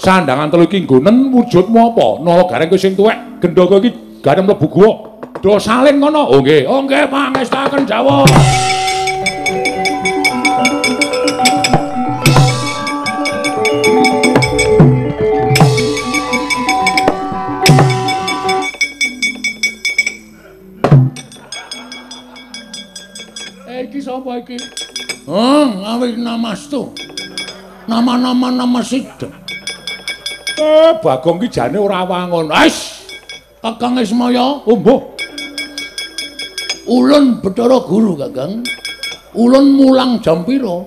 Sandangan telu iki nggonen wujudmu apa? Nala Gareng kowe sing tuwek, Gendaka iki gareng mlebu guwa. Do salin ngono. Oh nggih, pangestaken Jawa. Iki sapa iki? Awit namastu. Nama sida. Bagong ki jane ora wangun. Wis. Kakang Ismaya, mbuh. Ulun Bathara Guru, Kakang. Ulun mulang jam pira?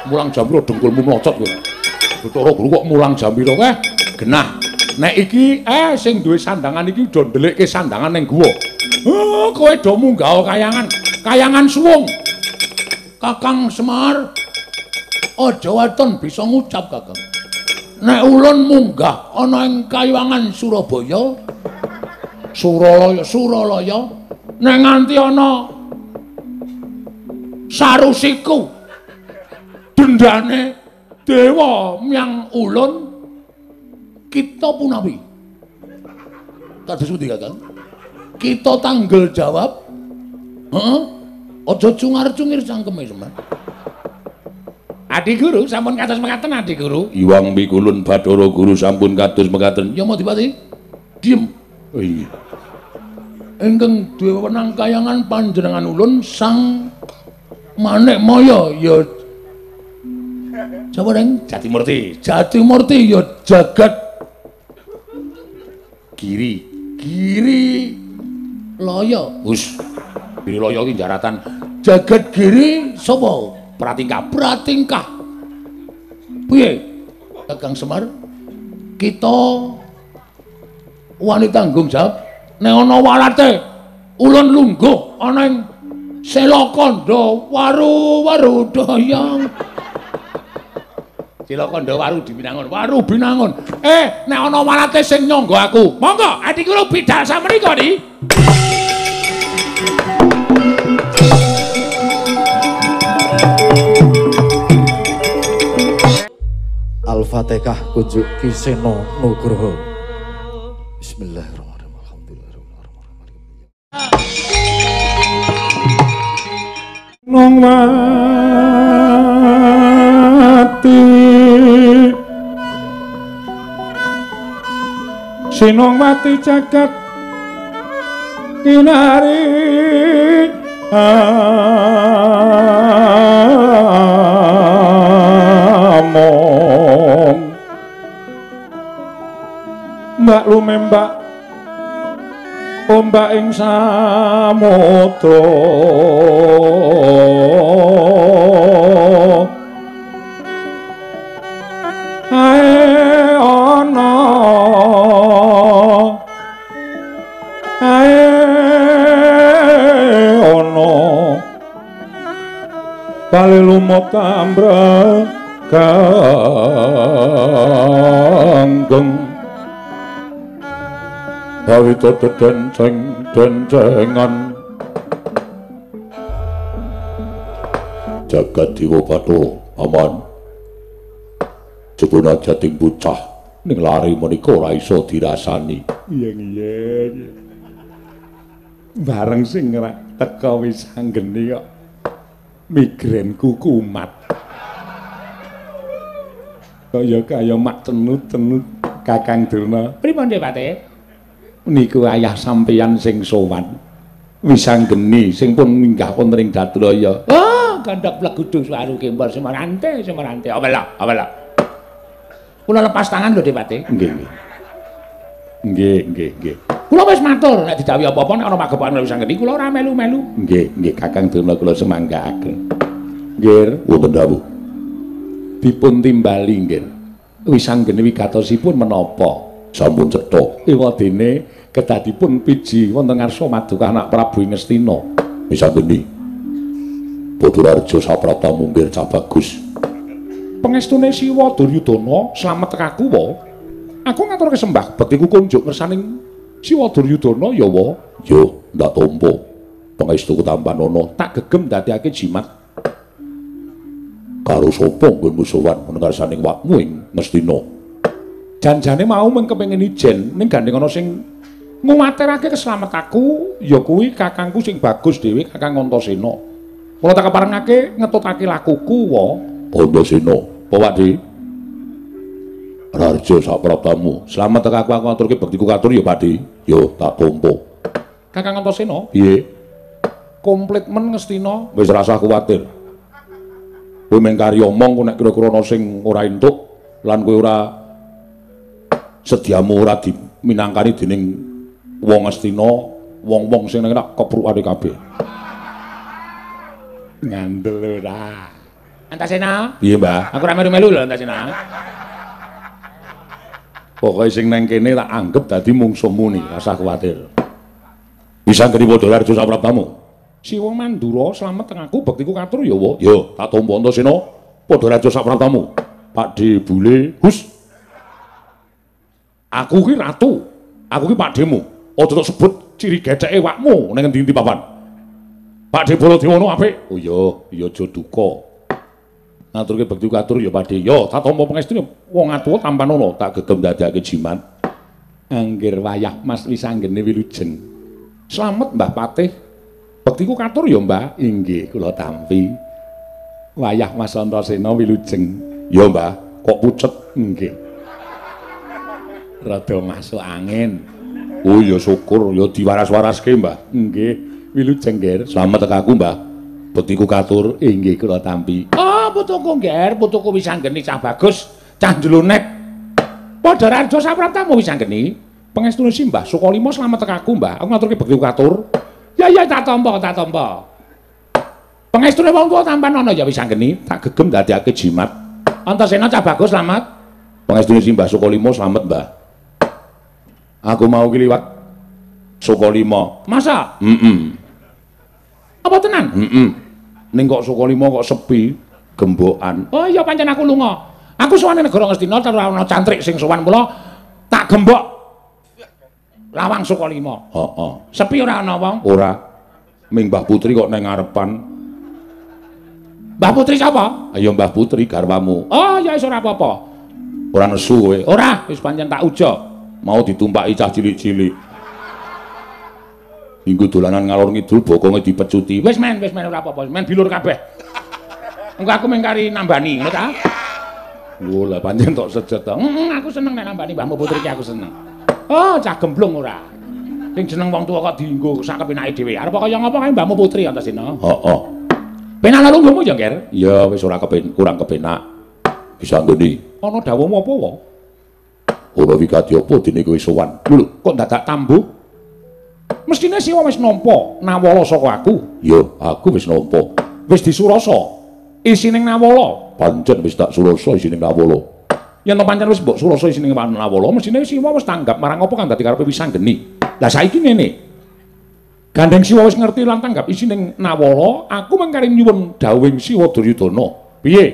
Mulang jam pira dengkulmu mlocot kowe. Bathara Guru kok mulang jam pira? Genah. Nek iki sing duwe sandangan iki do ndelikke sandangan ning guwa. Kowe do munggah kayangan suwung. Kakang Semar aja waton bisa ngucap, Kakang. Nek ulun munggah ana ing Kayuwangan Surabaya, Suralaya, nek nganti ana sarusiku dendane dewa miang ulun, kita punawi. Kados pundi, Kakang? Kita tanggel jawab. Aja cungar-cungir cangkeme, Semar. Adi Guru sampun kados mekaten, Adi Guru. Iwang Mikulun Bathara Guru sampun kados mekaten. Ya Madipati. Diem. Oh iya. Ingkang duwe wewenang kayangan panjenengan ulun Sang Manekmaya ya sapa neng? Jatimurti. Jatimurti ya jagat Giri Laya. Wis. Giri Laya iki jaratan jagat Giri sapa? Pratingkah. Piye? Kakang Semar, kita wani tanggung jawab nek ana walate ulun lungguh ana ing Selakanda waru dayang. Selakanda waru Binangun, waru Binangun. Nek ana walate sing nyangga aku, monggo Adi Guru bidhal samrika iki. Al-Fatihah kunjuk Kiseno Nugroho. Bismillahirrahmanirrahim. Alhamdulillahirrahmanirrahim. Nong mati Sinong mati jagat kinari Mbak lumembak ombak ing samudra ae ana bali lumut ambraganggeng Bawita dencengan jagat Dewa Bathara aman jebuna jating bocah ning lari menika ora iso dirasani. Iya bareng sing teka wis anggene kok migrenku kumat kaya mak tenut Kakang Durna. Pripun Depate? Niku ayah sampeyan sing sowan wis anggeni sing pun minggah wonten ing Dadraya. Gandhak Plegudung Swaru Kembar Semarante. Apa lho? Kula lepas tangan lho, Depate. Nggih. Kula wis matur nek didhawuhi apa-apa nek ana pagepokan wis anggeni kula ora melu-melu. Nggih, Kakang Durna kula semanggaaken. Nggih, wonten dawuh. Dipun timbali nggih. Wis anggeni wigatosipun menapa? Sampun cetha. Ewadene kedadipun piji wonten ngarsa Maduka anak Prabu Ngastina. Wis anggeni. Batharaja Saprapta munggir cah bagus. Pangestune Siwa Duryudana slamet tekaku wa. Aku ngaturke sembah bektiku kunjuk ngersaning Siwa Duryudana ya wa. Yo, ndak tampa. Pangestuku tampanana tak gegem dadiake jimat. Karo sapa nggonmu sowan ngarsaning wakmu ing Ngastina? Janjane mau mung kepengin ijen ning gandeng ana sing nguwatirake keslametku ya kuwi kakangku sing bagus dhewe Kakang Antasena. Mula tak keparengake ngetutake lakuku wa Antasena. Apa Pakde? Raja Sapratamu, slamet teka aku ngaturke bektiku katur ya Pakde. Yo tak tampa. Kakang Antasena, piye? Komplit men Ngastina, wis rasa kuwatir. Kowe mung kari omong nek kira-kira ana sing ora entuk lan kowe ora sediamu ora diminangkani dening wong Astina, wong-wong sing nek keprukane kabeh. Ngandel ora. Antasena? Piye, Mbah? Aku ora melu-melu lho Antasena. Pokoke sing nang kene tak anggap dadi mungsuhmu ni, rasa kuwatir. Bisa ngeri padha Raja Sapratamu. Siwa Mandura slamet teng aku bektiku katur ya wa. Yo, tak tampa Antasena padha Raja Sapratamu. Pakde Bule, Hus. Aku ki ratu. Aku ki pakdemu. Aja tak sebut ciri getheke awakmu ning endi-endi papan. Pakde Baladewana apik. Oh iya aja duka. Ngaturke bekti katur ya Pakde. Yo, tak tampa pangestune wong atuwa tampan ana, tak gegem dadake jimat. Anggir wayah Mas Wisanggene wilujeng. Slamet Mbah Patih. Bektiku katur ya Mbah. Inggih, kula tampi. Wayah Mas Antasena wilujeng. Ya Mbah, kok pucet? Nggih. Rada masuk angin. Oh ya syukur, ya diwaras-waraske Mbah. Nggih, wilujeng Nger. Slamet tekaku Mbah. Bektiku katur, inggih kula tampi. Oh, putuku Nger, putuku Wisanggeni cah bagus, cah jlunek. Padha Raja Sapratamu Wisanggeni. Pangestune Simbah Sukalima slamet tekaku Mbah. Aku ngaturke bektiku katur. Ya tak tampa. Pangestune wong tuwa tampan ana ya Wisanggeni, tak gegem dadekake jimat. Antasena cah bagus slamet. Pangestune Simbah Sukalima slamet Mbah. Aku mau ki liwat Sukalima. Masa? Apa tenan? Ning kok Sukalima kok sepi, gembokan. Oh iya pancen aku lunga. Aku sowane negara Ngastina ora ana cantrik sing sowan mula tak gembok. Lawang Sukalima. Heeh. Sepi ora ana wong? Ora. Ming Mbah Putri kok nang ngarepan. Mbah Putri sapa? Ayo Mbah Putri garwamu. Oh ya wis ora apa-apa. Ora nesu kowe. Ora, wis pancen tak uja. Mau ditumpaki cah cilik-cilik. Minggu dolanan ngalor ngidul bokonge dipecuti. Wis men ora apa-apa. Men bilur kabeh. Engko aku mung kari nambani, ngono ta? Lho lah pancen tok sejet to. Aku seneng nek nambani Mbah Putri ki aku seneng. Oh, cah gemblung ora. Sing jeneng wong tuwa kok dienggo sak kepenake dhewe. Arep kaya ngapa kae Mbahmu Putri Antasena? Heeh. Penak lungguhmu ya, Nger? Ya wis ora kurang kepenak. Bisa ngendi? Ana dawuhmu apa wae? Ora wigati apa dene kowe sowan. Lho, kok dadak tambuh? Mestine Siwa wis nampa nawala saka aku. Ya, aku wis nampa. Wis disurasa isining nawala. Pancen wis tak surasa isining nawala. Yen pancen wis mbok surasa isining nawala, mestine Siwa wis tanggap marang apa kang dadi karepe Wisanggeni. Lah saiki ngene. Gandeng Siwa wis ngerti lan tanggap isining nawala, aku mengkari nyuwun dawuhing Siwa Duryudana. Piye?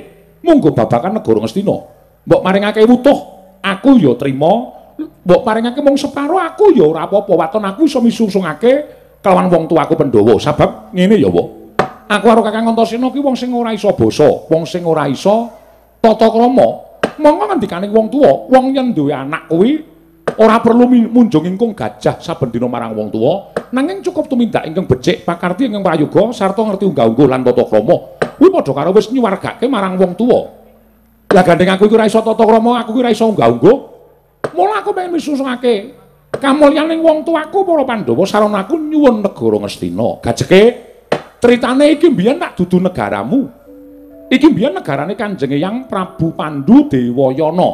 Monggo babakan negara Ngastina. Mbok maringake wutuh, aku ya trima. Mbok paringake mung separo, aku ya ora apa-apa. Waton aku iso misusungake kelawan wong tuaku Pandhawa. Sebab ngene ya, Pak. Aku karo Kakang Antasena ki wong sing ora iso basa, wong sing ora iso tata krama. Monggo ngendikane wong tuwa, wong yen duwe anak kuwi ora perlu munjung ingkung gajah saben dina marang wong tuwa, nanging cukup tumindak ingkang becik, pakarti ingkang prayoga sarta ngerti unggah-ungguh lan tata krama. Kuwi padha karo wis nyuwargake marang wong tuwa. Lah gandeng aku iki ora iso tata krama, aku iki ora iso unggah-ungguh. Mula aku pengen misusungake kamulyaning wong tuaku para Pandhawa sarana aku nyuwun negara Ngastina. Gajeke critane iki mbiyen tak dudu negaramu. Iki mbiyen negarane Kanjeng Eyang Prabu Pandu Dewayana.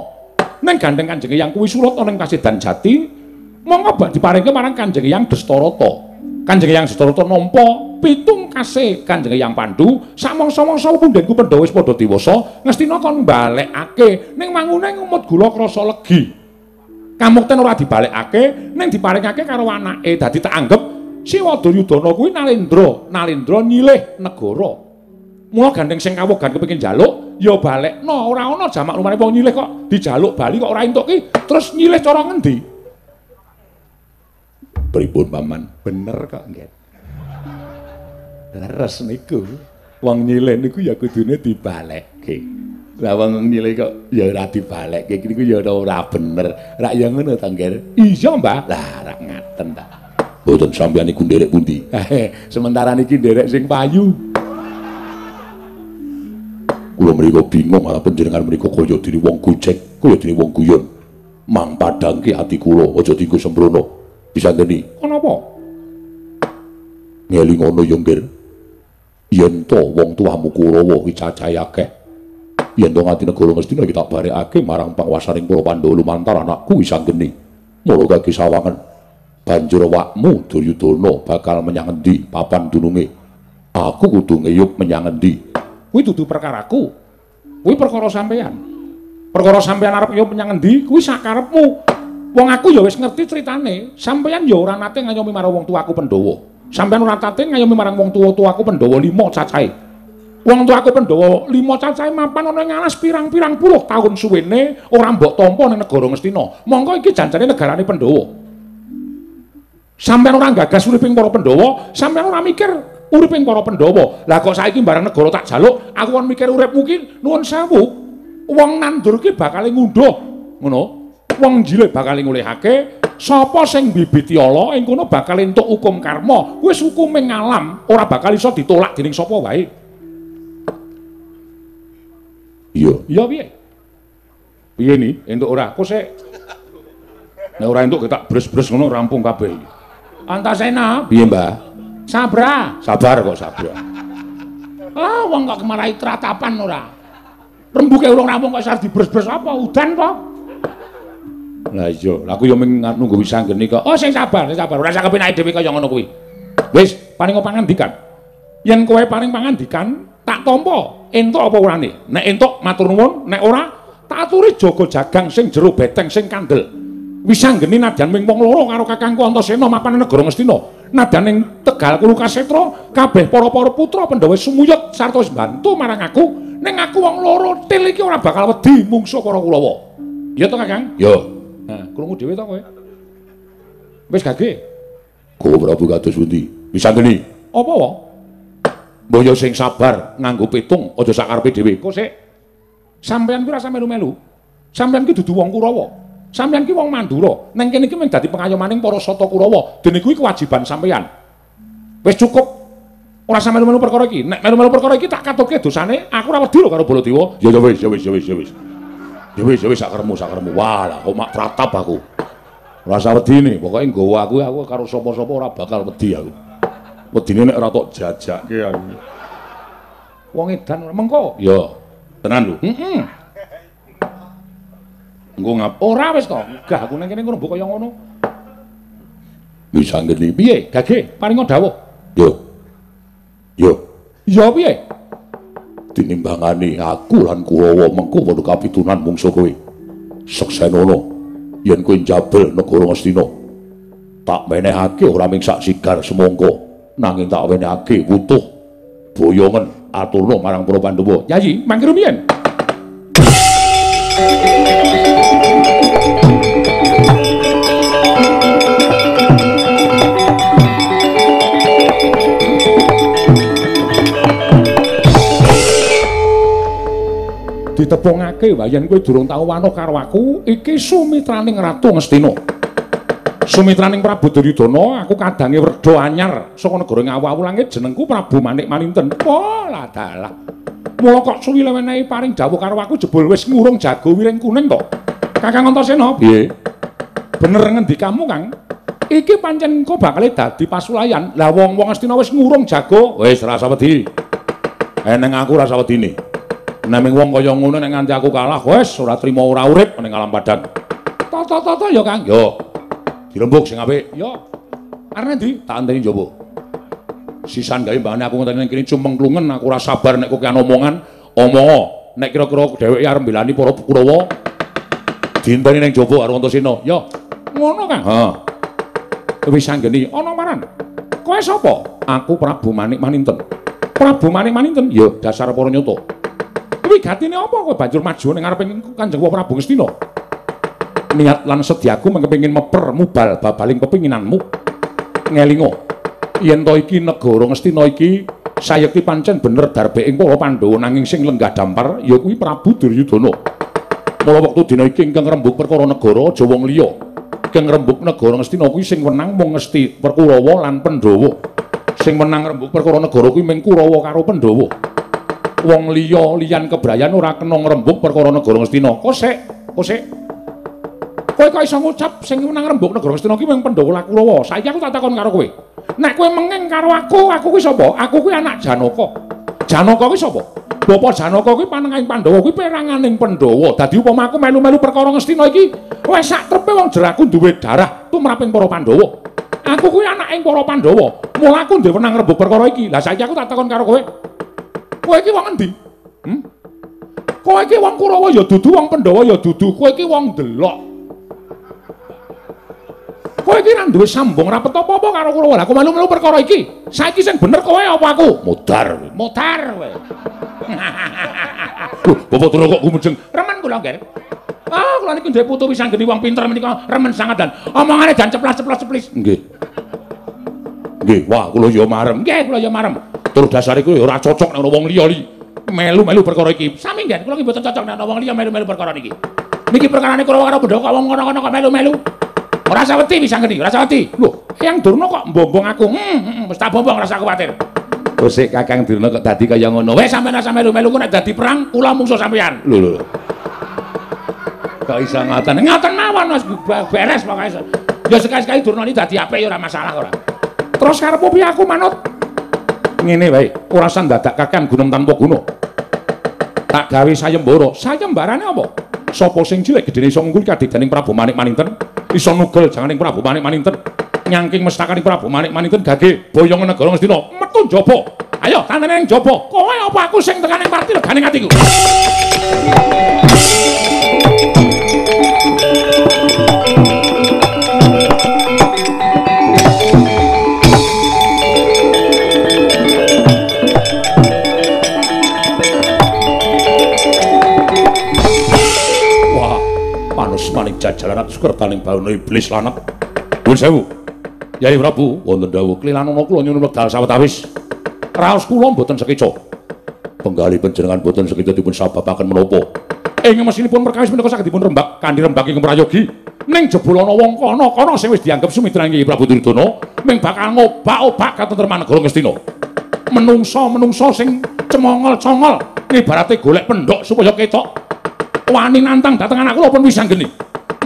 Ning gandeng Kanjeng Eyang kuwi surut ana ing Kasedan Jati, monggo bak diparingke marang Kanjeng Eyang Dastarata. Kanjeng Eyang Dastarata nampa pitung kasih Kanjeng Eyang Pandu, samangsa-mangsa pundhenku Pandhawa wis padha dewasa, Ngastina kon balekake ning mangune ngumut gula krasa legi. Kamukten ora dibalekake ning diparingake karo anake. Dadi tak anggap Siwa Duryudana kuwi Nalendra nyilih negara. Mula gandeng sing kawogan kepengin njaluk ya balekno, ora ana jamak lumane wong nyilih kok dijaluk bali kok ora entuk ki terus nyilih cara ngendi? Pripun Paman? Bener kok nggih. Leres niku. Wong nyilih niku ya kudune dibalekke. Lah wong nyile kok ya ora dibalekke iki niku ya ora bener. Rak ya ngono ta, Ngger? Iya, Mbah. Lah rak ngaten ta. Mboten sampeyan iku nderek pundi? Sementara niki nderek sing payu. Kula mriku bingung malah panjenengan mriku kaya dene wong gojek, kaya dene wong guyon. Mang padangke ati kula aja dienggo sembrono. Bisa ngene. Kenapa? Ngeling ngono ya, Ngger. Yen to wong tuamu Kurawa iki cacahe akeh. Yen to ngati negara Ngastina iki tak barekake marang panguwasaning para Pandhawa lumantar anakku wis anggene. Mula kaki sawangen. Banjur awakmu Duryudana bakal menyang endi papan dununge? Aku kudu ngeyup menyang endi? Kuwi dudu perkaraku. Kuwi perkara sampeyan. Perkara sampeyan arep ngeyup menyang endi kuwi sakarepmu. Wong aku ya wis ngerti critane. Sampeyan ya ora nate ngayomi marang wong tuaku Pandhawa. Sampeyan ora nate ngayomi marang wong tuaku Pandhawa 5 cacahe. Wong tuaku Pandhawa 5 cacahe mapan ana ing alas pirang-pirang puluh taun suwene ora mbok tampa ning negara Ngastina. Monggo iki janjane negarane Pandhawa. Sampeyan ora gagas uriping para Pandhawa, sampeyan ora mikir uriping para Pandhawa. Lah kok saiki barang negara tak jaluk, aku kon mikir uripmu ki nuwun sewu. Wong nandur ki bakal ngunduh, ngono. Wong jilih bakal ngulihake, sapa sing bibiti ala ing kono bakal entuk hukum karma. Wis hukume ngalam, ora bakal iso ditolak dening sapa wae. Iya. Iya piye? Piye ni? Entuk ora? Kok sik nek ora entuk tak bres-bres ngono rampung kabeh iki. Antasena, piye, Mbah? Sabra. Sabar kok sabra. Ah, wong kok kemarai tratapan ora. Rembuke urung rampung kok sar dibres-bres apa? Udan apa? Lah iya, aku yo mung nunggu wis anggene kok. Oh, sing sabar, ora sak kepenake dhewe kaya ngono kuwi. Wis, paring pangandikan. Yen kowe paring pangandikan, tak tampa entuk apa urane. Nek entuk matur nuwun, nek ora tak aturi jaga jagang sing jero beteng sing kandel. Wis anggene nadyan ming wong loro karo kakangku Antasena mapan negara Ngastina. Nadyan ning Tegal Kulukasetra kabeh para-para putra Pandhawa sumuyut sarta wis bantu marang aku. Ning aku wong loro til iki ora bakal wedi mungsuh para Kurawa. Iya to, Kakang? Yo. Nah, krungu dhewe to kowe. Wis gage. Kowe Prabu kados pundi? Wis anggene. Apa wae? Mbaya sing sabar nganggo pitung aja sakarepe dhewe. Kok sik sampeyan ki ora sampe melu-melu. Sampeyan ki dudu wong Kurawa. Sampeyan ki wong Mandura. Neng kene iki mung dadi pengayomaning para Sata Kurawa. Dene kuwi kewajiban sampeyan. Wis cukup. Ora sampe melu perkara iki. Nek melu perkara iki tak katutke dosane, aku ora wedi lho karo Baladewa. Ya wis. Ya wis sakaremu. Walah, kok mak pratap aku. Ora usah wedine, pokoke nggawa aku karo sapa-sapa ora bakal wedi aku. Wedine nek ora tok jajake aku. Wong edan mengko. Ya. Tenan lho. Heeh. Engko ngap ora wis to. Enggak aku nang kene ngono mbok kaya ngono. Wis anggene piye? Gage, paringa dawuh. Yo. Iya piye? Tinimbangane aku lan Kurawa mengko padha kapitunan mungsuh kowe. Seksenono yen kowe njabel negara Ngastina. Tak menehake ora ming sak sigar semangka, nanging tak wenehake wutuh boyongen aturna marang para Pandhawa. Yayi, mangke rumiyin. Ditepungake wae yen kowe durung tau wanuh karo aku, iki sumitraning Ratu Ngastina. Sumitraning Prabu Duryudana, aku kadange werda anyar saka negara Ngawu langit jenengku Prabu Manik Maninten. Walah dalah. Mula kok suwile menehi paring dawuh karo aku jebul wis ngurung jago wiring kuning to. Kakang Antasena, piye? Bener ngendikamu, Kang? Iki pancen engko bakal dadi pasulayan. Lah wong-wong Astina wis ngurung jago, wis rasa wedi. Eneng aku rasa wedine. Naming wong kaya ngono nek nganti aku kalah, wis ora trima ora urip ning alam padang. Tata-tata ya, Kang. Yo. Dirembuk sing apik. Yo. Arep ndi? Tak anteni njaba. Sisan gawe mbane aku ngenteni ning kene cumengklungen, aku ora sabar nek kowe omongan, omongo. Nek kira-kira dheweke arep mbelani para Kurawa, dienteni ning njaba karo Antasena. Yo. Ngono, Kang. Heeh. Wis anggene ana maran. Kowe sapa? Aku Prabu Manik Maninten. Prabu Manik Maninten? Yo, dasar para nyata. Kuwi gatine apa kowe banjur maju ning ngareping Kanjeng Prabu Ngastina? Niat lan sediaku mengkepengin meper mubal babaling pepinginanmu. Ngelingo, yen to iki negara Ngastina iki sayekti pancen bener darbeking para Pandhawa nanging sing lenggah dampar ya kuwi Prabu Duryudana. Mula wektu dina iki ingkang rembug perkara negara aja wong liya. Ingkang rembug negara Ngastina kuwi sing wenang mung Ngesti Kurawa lan Pandhawa. Sing menang rembug perkara negara kuwi mung Kurawa karo Pandhawa. Wong liya liyan kebrayan ora kena ngrembug perkara negara Ngastina. Kosek. Kowe kok iso ngucap sing menang rembug negara Ngastina kuwi mung Pandhawa lan Kurawa. Saiki aku tak takon karo kowe. Nek kowe menging karo aku kuwi sapa? Aku kuwi anak Janaka. Janaka kuwi sapa? Bapa Janaka kuwi panengahing Pandhawa kuwi peranganing Pandhawa. Dadi upama aku melu-melu perkara Ngastina iki, wis sak trepe wong jeraku duwe darah tumraping para Pandhawa. Aku kuwi anaking para Pandhawa. Mula aku ndek wenang rembug perkara iki. Lah saiki aku tak takon karo kowe. Kowe iki wong endi? Kowe iki wong Kurawa ya dudu, wong Pandhawa ya dudu. Kowe iki wong delok. Kowe iki ra duwe sambung rapet apa-apa karo Kurawa. Lah kok melu-melu perkara iki. Saiki sing bener kowe apa aku? Modar kowe. Bapak Dura kok gumejeng. Remen kula, Nger. Kula niki ndek putu wisang geni wong pinter menika remen sangat dan omongane jan ceplas-ceplos. Nggih. Wah, kula ya marem. Nggih, kula ya marem. Tur dasare kuwi ora cocok nek wong liya li melu-melu perkara iki. Sami nggih, kula ki mboten cocok nek wong liya melu-melu perkara niki. Niki perkarane Kurawa karo Pandhawa kok wong ngono-ngono kok melu-melu. Ora usah wedi wisang geni, ora usah wedi. Lho, Hyang Durna kok mbombong aku. Wis tak bombong ora usah kuwatir. Sik Kakang Durna kok dadi kaya ngono. Wis sampeyan ora melu-melu nek dadi perang kula mungsuh sampeyan. Lho. Kok iso ngoten? Ngoten mawon wis beres pokoke. Ya sekali-sekali Durna iki dadi apik ya ora masalah ora. Terus karepmu piye aku manut? Ngene wae, ora usah dadak Kakang gunung tanpa guna. Tak gawe sayembara. Sayembarane apa? Sapa sing cilik gedene iso ngungkul kadhedaning Prabu Manik Maninten, iso nugel janganing Prabu Manik Maninten, nyangking mestakaning Prabu Manik Maninten gage boyong negara Ngastina, metu njaba. Ayo, tandane ning njaba. Kowe apa aku sing tekaning pati legane atiku. Manik jajalanat sukertaning bauna iblis lanat. Nuwun sewu. Yai Prabu, wonten dawuh klilanana kula nyuwun wekdal sawetawis. Raos kula mboten sekeca. Penggali panjenengan mboten sekeca dipun sababaken menapa. Ing mesinipun perkawis menika saged dipun rembak kanthi rembak ing prayogi. Ning jebul ana wong kana sing wis dianggep sumitraning Yai Prabu Duryudana, ming bakal ngobak-obak katentreman negara Ngastina. Menungso sing cemongol-congol ibarate golek pendhok supaya ketok wani nantang dateng anak kula pun wisang geni.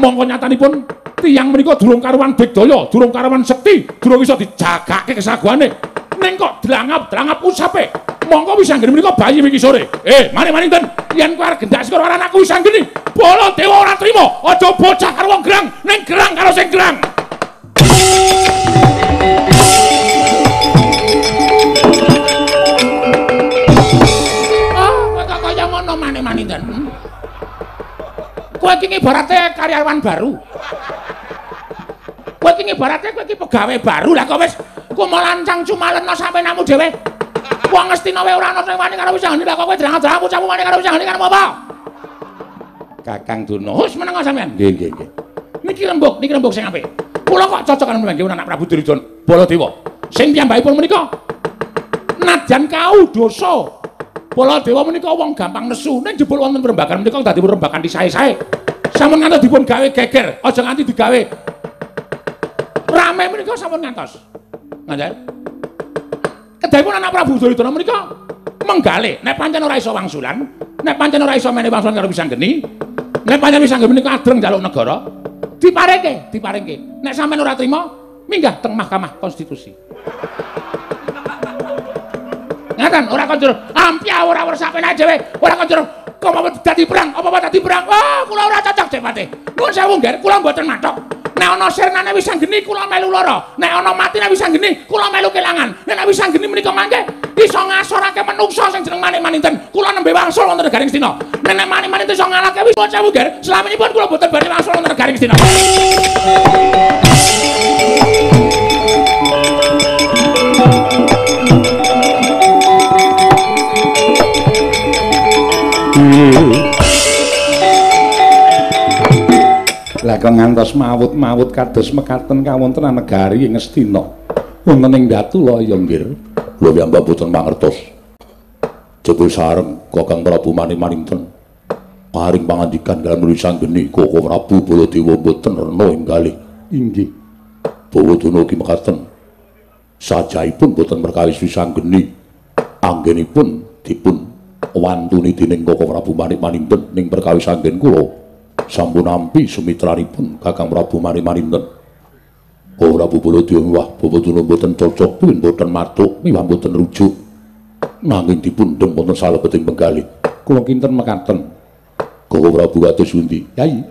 Mongko nyatanipun tiyang menika durung karuan digdaya, durung karuan sekti, durung iso dijagake kesaguane. Ning kok drangap usape. Mongko wisang geni menika bayi iki sore. Mari Maninten, yen kowe arep gendak karo anakku wisang geni, Baladewa ora trima. Aja bocah karo wong gerang, ning gerang karo sing gerang. Kok kaya ngono Maninten. Kowe iki ibarate karyawan baru. Kowe iki ibarate kowe iki pegawe baru. Lah kok wis kumalancang cumalena sampe namu dhewe. Wong Ngastina wae ora ana sing wani karo wisang. Lah kok kowe drang-drang ucapmu wani karo wisang kan apa? Kakang Durna, wis meneng sampean. Nggih. Niki rembug sing apik. Kula kok cocokan menggih anak Prabu Duryudana Baladewa. Sing piyambakipun menika nadyan kau dosa. Baladewa menika wong gampang nesu, ning jebul wonten perembakan menika dadi perembakan disae-sae. Sampun ngantos dipun gawe geger, aja nganti digawe rame menika sampun ngantos. Nganten. Kedahipun anak Prabu Duryudana menika menggalih, nek pancen ora iso wangsulan, nek pancen ora iso meneh wangsulan karo Wisanggeni, nek pancen Wisanggeni menika adreng njaluk negara, diparingke. Nek sampean ora trima, minggah teng Mahkamah Konstitusi. Ngaten ora konjur ampya ora sapene dhewe ora konjur kok dadi perang apa dadi perang kula ora cocok cepate nuwun sewu Nger kula mboten mathok nek ana sirnane Wisanggeni kula melu lara nek ana matine Wisanggeni kula melu kelangan nek Wisanggeni menika mangke iso ngasorake menungso sing jeneng Manik Maninten kula nembe wangsul wonten negaring Ngastina nek Manik Maninten iso ngalahke wis nuwun sewu Nger slaminipun kula mboten badhe wangsul wonten negaring Ngastina. Lah kok ngantos mawut kados mekaten kawontenan negari ing Ngastina. Wonten ing Datulaya nggih. Kula piyambak boten mangertos. Jebul sareng Kakang Prabu Maninten paring pangandikan dalam Wisanggeni Koko Prabu Baladewa boten rena enggalih. Inggih. Bawadana ugi mekaten. Sajaipun boten perkawis Wisanggeni anggenipun dipun wantuni dening Koko Prabu Maninten ning perkawis anggen kula sampun nampi sumitranipun Kakang Prabu Maninten. Koko Prabu Baladewa wah bawadana boten cocok pun boten matuk miwah boten rujuk. Nanging dipun ndeng wonten salebeting penggalih. Kula kinten mekaten. Koko Prabu kados pundi? Yai.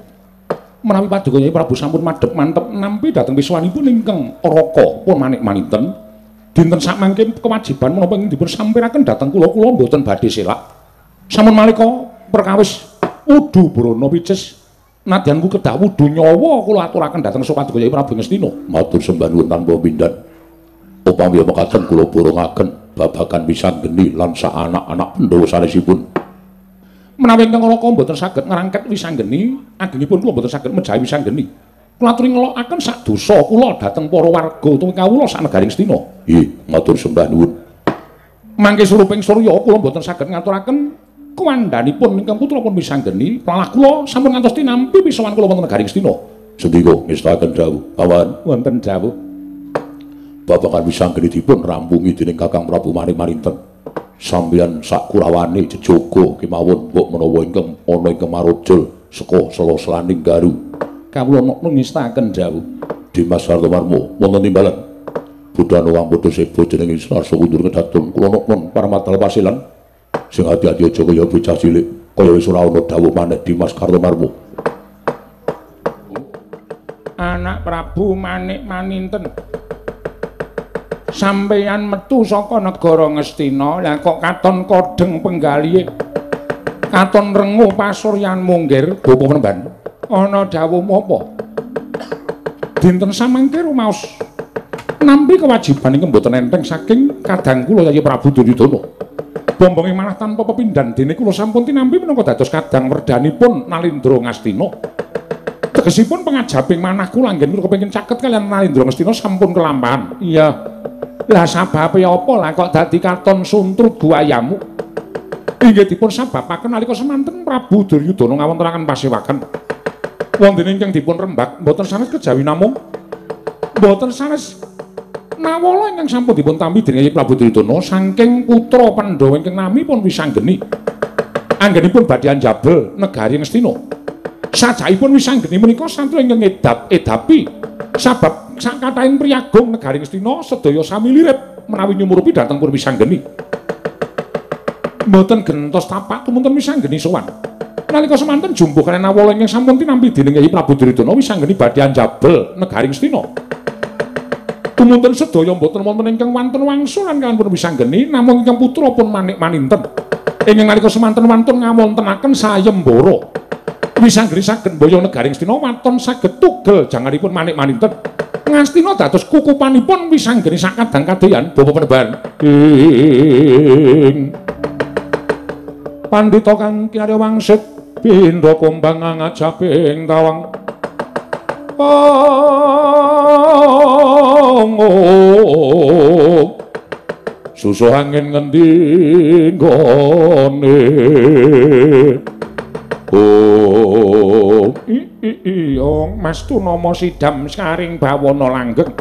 Menawi paduka Yai Prabu sampun madhep mantep nampi dhateng wiswanipun ingkang Raka pun Maninten, dinten sakmangke kewajiban menapa ingkang dipun sampiraken dhateng kula boten badhe selak. Sampun malika perkawis wudu brana wices nadyan ku kedah wudu nyawa kula aturaken dhateng Paduka Yai Prabu Ngastina. Matur sembah nuwun tanpa pindhan. Upami mekaten kula borongaken babagan Wisanggeni lan sak anak-anak Pandhawa sanesipun. Menawi ingkang Raka mboten saged ngrangket Wisanggeni, agengipun kula mboten saged mejahi Wisanggeni. Kula aturi ngelokaken sak dosa kula dhateng para warga utawa kawula sak negaring Astina. Nggih, matur sembah nuwun. Mangke suruping surya kula mboten saged ngaturaken kuwandhanipun ingkang putrapun Wisanggeni, malah kula sampun ngantos tinampi pisawan kula wonten negaring Astina. Sendika ngestaken dawuh, awan wonten dawuh. Babagan Wisanggeni dipun rampungi dening Kakang Prabu Maninten. Sampeyan sak kurawane jejogo kemawon mbok menawa ingkang ana ingkang marojol saka sela-selaning garu. Kawula ngestaken dawuh. Dimas Sartomarmo wonten timbalan. Budhana wang padha sebo jeneng Sarsa kundur kedatun kula non paramadal pasilan. Sing ati-ati aja kaya bocah cilik, kaya wis ora ana dawuh maneh Dimas Sartomarmo. Anak Prabu Maninten. Sampeyan metu saka negara Ngastina, lah kok katon kodheng penggalihe. Katon rengu pasuryan munggir, Bapak Penemban. Ana dawuh apa? Dinten samangke rumaos nampi kewajiban ingkang boten enteng saking kadang kula Yai Prabu Duryudana. Bombonge malah tanpa pepindhan dene kula sampun tinampi menapa dados kadang werdanipun Nalindra Ngastina. Tegesipun pangajabing manah kula anggen kula kepengin caket kalian Nalindra Ngastina sampun kelampahan. Iya. Lah sababe apa lah kok dadi katon suntrut buayamu? Inggih dipun sababaken nalika semanten Prabu Duryudana ngawontenaken pasewaken. Wonten ingkang dipun rembag mboten sanes kejawi namung mboten sanes nawala ingkang sampun dipun tampi dening Prabu Duryudana saking putra Pandhawa ingkang namipun Wisanggeni. Anggenipun badhe njabel negari Ngastina. Sajaipun Wisanggeni menika santri ingkang edapi sabab sakatahing priyagung negari Ngastina sedaya sami lirit menawi nyumurupi dhateng pun Wisanggeni. Mboten gentos tapak tumunten Wisanggeni sowan. Nalika semanten jumbuh kaliyan awala ingkang sampun tinampi dening Yai Prabu Duryudana Wisanggeni badhe njabel negari Ngastina. Tumunten sedaya mboten wonten ingkang wantun wangsulan kaliyan pun Wisanggeni namung ingkang putra pun Maninten. Ingkang nalika semanten wantun ngawontenaken sayembara. Wisanggeni saged mboyo negari Ngastina waton saged tugel janganipun Maninten. Ngastina dados kukupanipun Wisanggeni sakadang kadeyan Bapak Penemban. Pandhita kang kinarya wangsit pindha kumbang ngajabing tawang. Susuh angin ngendi nggone. Mas Tunama Sidam Skaring Bawana Langgeng.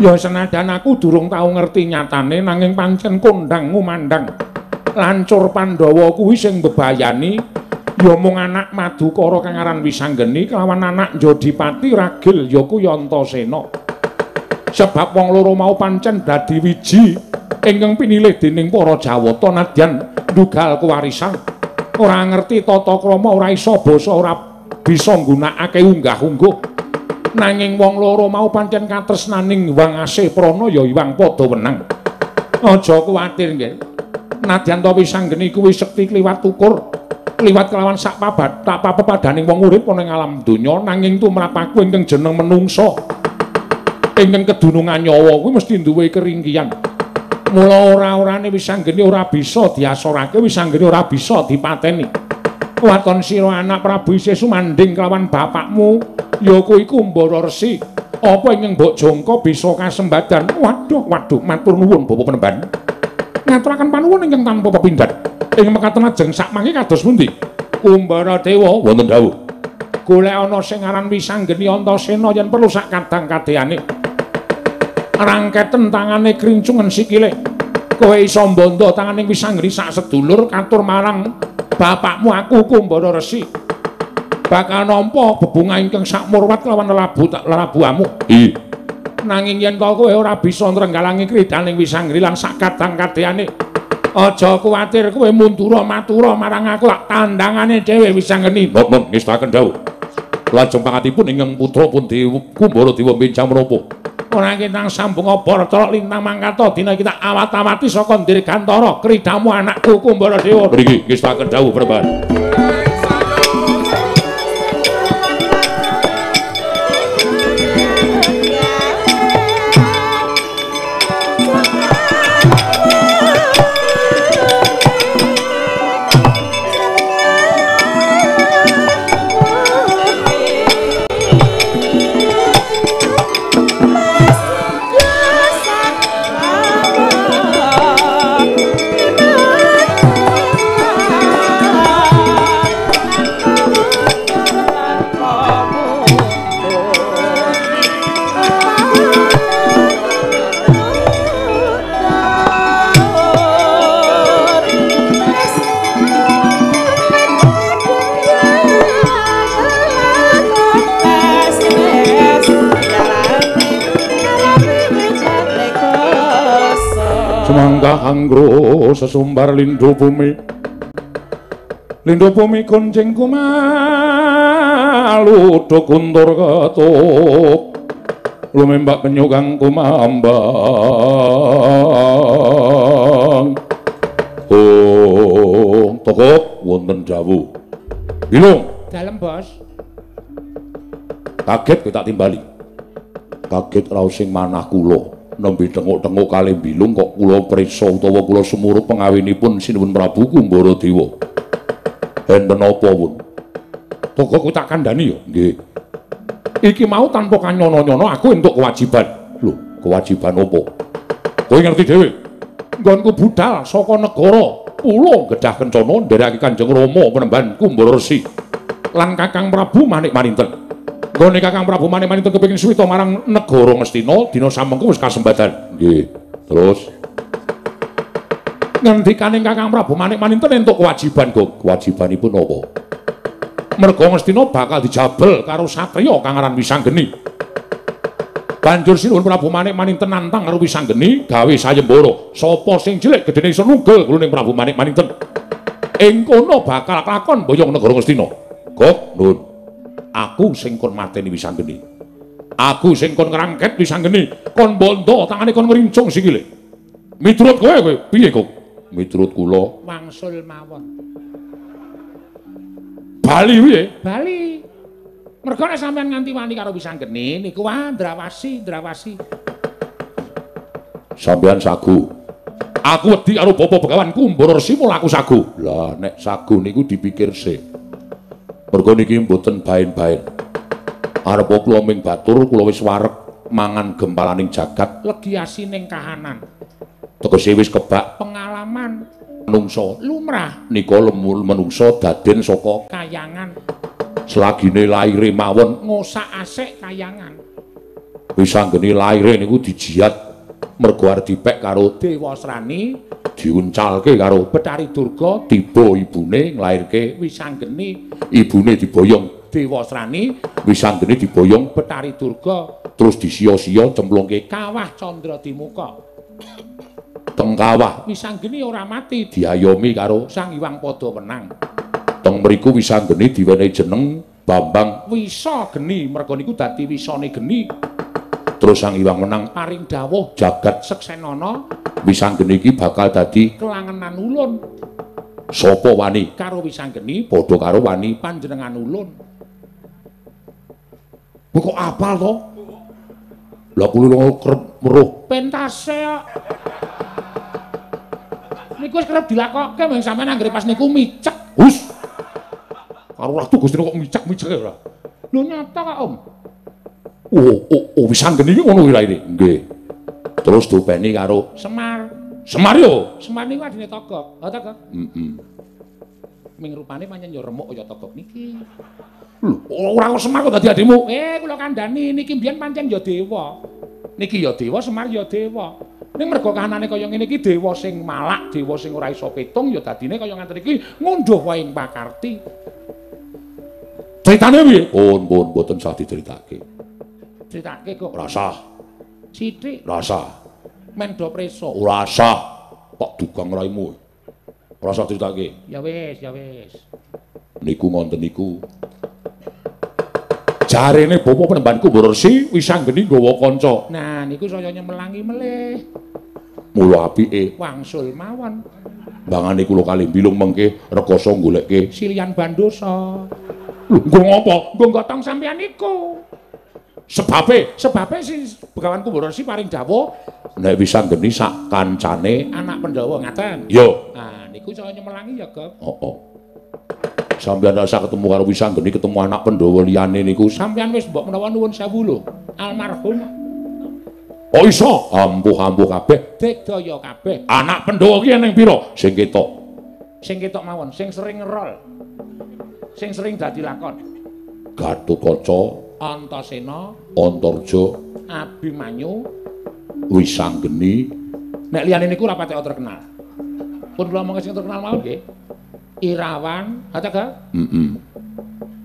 Ya senajan aku durung tau ngerti nyatane nanging pancen kondang ngumandang. Lancur Pandhawa kuwi sing bebayani ya mung anak Madukara kang aran Wisanggeni kelawan anak Jodipati ragil yaku Yantasena. Sebab wong loro mau pancen dadi wiji ingkang pinilih dening para Jawata nadyan ndugal kewarisan. Ora ngerti tata krama, ora isa basa, ora bisa nggunakake unggah-ungguh. Nanging wong loro mau pancen katresnaning Hyang Asih Prana ya Hyang Padawenang. Aja kuwatir nggih. Nadyan to Wisanggeni kuwi sekti kliwat ukur, kliwat kelawan sak papepadaning wong urip ana ing alam donya nanging tumrap aku ingkang jeneng menungsa. Ingkang kedunungan nyawa kuwi mesti duwe keringkihan. Mula ora-orane Wisanggeni ora bisa diasorake, Wisanggeni ora bisa dipateni. Waton sira anak Prabu isih sumanding kelawan bapakmu, ya kuwi Kumbara Resi. Apa ingkang Mbok Jangka bisa kasembadan? Waduh, matur nuwun Bapak Penemban. Ngaturaken panuwun ingkang tanpa pepindhat. Ing mekaten ajeng sakmangke kados pundi? Kumbara Dewa wonten dawuh. Golek ana sing aran Wisanggeni Antasena yen perlu sak kadang kadheane. Rangketen tangane krincungen sikile. Kowe isa mbondo tanganing Wisanggeni sak sedulur katur marang bapakmu aku Kumbara Resi. Bakal nampa bebungah ingkang sakmurwat lawan lelabuhamu. Nanging yen kowe ora bisa nrenggalangi kridaning Wisanggeni lan sak kadang kadheane. Aja kuwatir kowe mundura matura marang aku lak tandangane dhewe Wisanggeni. Mboten ngestaken dawuh. Lajeng pangatipun ingkang putra pun Kumbara Dewa bincang menapa. Ora kitang sambung Barata lintang mangkata dina kita awat-awati saka Dirgantara kridamu anakku Kumbara Dewa. Mriki ngestaken dawuh Praban. Anggro sesumbar lindhu bumi gonceng kumalu do kuntur ketuk lumembak penyugang kumambang tokok wonten jawuh bilung dalem bos kaget kowe tak timbali kaget raos sing manah kula nembe tenguk-tenguk kalih bilung kok kula prisa utawa kula sumurut pengawinipun Sinuwun Prabu Kumbara Dewa. Enten apa pun? Toko ku tak kandhani ya, nggih. Iki mau tanpa kanyono-nyono aku entuk kewajiban. Lho, kewajiban apa? Kowe ngerti dhewe. Nggonku budal saka negara kula gedhah kencana ndereke Kanjeng Rama Penemban Kumbara Resi lan Kakang Prabu Manik-Maninten. Nggone Kakang Prabu Manik-Maninten kepengin suwita marang negara Ngastina dina samengko wis kasembadan. Nggih. Terus ngendikaning Kakang Prabu Manik-Maninten entuk kewajiban, Gong. Kewajibanipun apa? Merga Ngastina bakal dijabel karo satriya kang aran Wisanggeni. Banjur Sinuwun Prabu Manik-Maninten nantang karo Wisanggeni gawe sayembara. Sapa sing cilik gedene iso nunggul kuluning Prabu Manik-Maninten. Ing kono bakal lakon boyong negara Ngastina. Gong, nuwun. Aku sing kon mateni Wisanggeni. Aku sing kon ngrangket Wisanggeni, kon bondo tangane kon ngrincung sikile. Miturut kowe piye, Kok? Miturut kula wangsul mawon. Bali piye? Bali. Mergo nek sampean nganti wani karo Wisanggeni niku ndrawasi. Sampean sagu. Aku wedi karo Bapak Begawan Kumbara Resi mula aku sagu. Lah nek sagu niku dipikir sik. Mergo niki mboten baen-baen. Arep kula ming batur kula wis wareg mangan gempalaning jagat legi asining kahanan. Tegese wis kebak pengalaman manungsa lumrah nika menungsa daden saka kayangan. Selagine laire mawon ngosak asik kayangan. Wisanggeni laire niku dijiat mergo arep dipek karo Dewasrani, diuncalke karo Betari Durga, tiba ibune nglairke Wisanggeni. Ibune diboyong Dewasrani, Wisanggeni diboyong Betari Durga, terus disia-sia cemplungke Kawah Candradimuka. Teng kawah Wisanggeni ora mati, diayomi karo Sang Hyang Padawenang. Teng mriku Wisanggeni diwenehi jeneng Bambang Wisageni, merga niku dadi wisane geni. Terus Sang Hyang Menang paring dawuh jagat seksenana, Wisanggeni iki bakal dadi kelangenan ulun. Sapa wani karo Wisanggeni padha karo wani panjenengan ulun. Kok apal to? Lah kula kerep weruh pentase kok. Niku wis kerep dilakokke mung sampean anggere pas niku micek. Hus. Karo waktu Gusti kok micek-micek ora. Lho nyata kok, Om. Oh, wis anggeni iki ngono raine. Nggih. Terus dopeni karo Semar. Semar yo. Semar niku adine Togok. Oh, Togok. Heeh. Ming rupane pancen yo remuk kaya Togok niki. Lho, ora kok Semar kok dadi adimu? Kula kandhani niki mbiyen pancen ya dewa. Niki ya dewa, Semar ya dewa. Ning mergo kahanane kaya ngene iki dewa sing malak, dewa sing ora iso petung ya dadine kaya ngaten iki ngunduh wae ing pakarti. Ceritane piye? Pun mboten sah diceritake. Critake kok Ora sah. sithik Ora sah. men do preso. Ora sah. Pak dugang raimu. Ora sah diceritake. Ya wis, ya wis. Niku ngonten niku. Jarene bapa penembanku Mbok Resi wis anggeni nggawa kanca. Nah, niku saya nyemelangi melih. Mula apike Wangsul mawon. mbangane kula kalih bilung mengke rekoso goleke. Silian Bandosa. Lho, nggo ngopo? Nggo gotong sampeyan niku. Sebabe Sebabe si Begawanku Mbok Resi paring dawuh nek wis anggeni sak kancane. anak Pandhawa ngaten. Yo. Nah, niku saya nyemelangi ya, Gop. Oh. Sampeyan rasa ketemu karo wis anggeni ketemu anak Pandhawa liyane niku. Sampeyan wis mbok menawa nuwun sewu lho. Almarhum Oh iso, ampuh-ampuh kabeh. digdaya kabeh. Anak Pandhawa ki ning pira? Sing ketok. Sing ketok mawon, sing sering ngerol. Sing sering dadi lakon. Gatotkaca, Antasena, Antarja, Abimanyu, wis anggeni. nek liyane niku ora patek terkenal. Pun kula monggo sing terkenal mawon nggih. Irawan, ataga?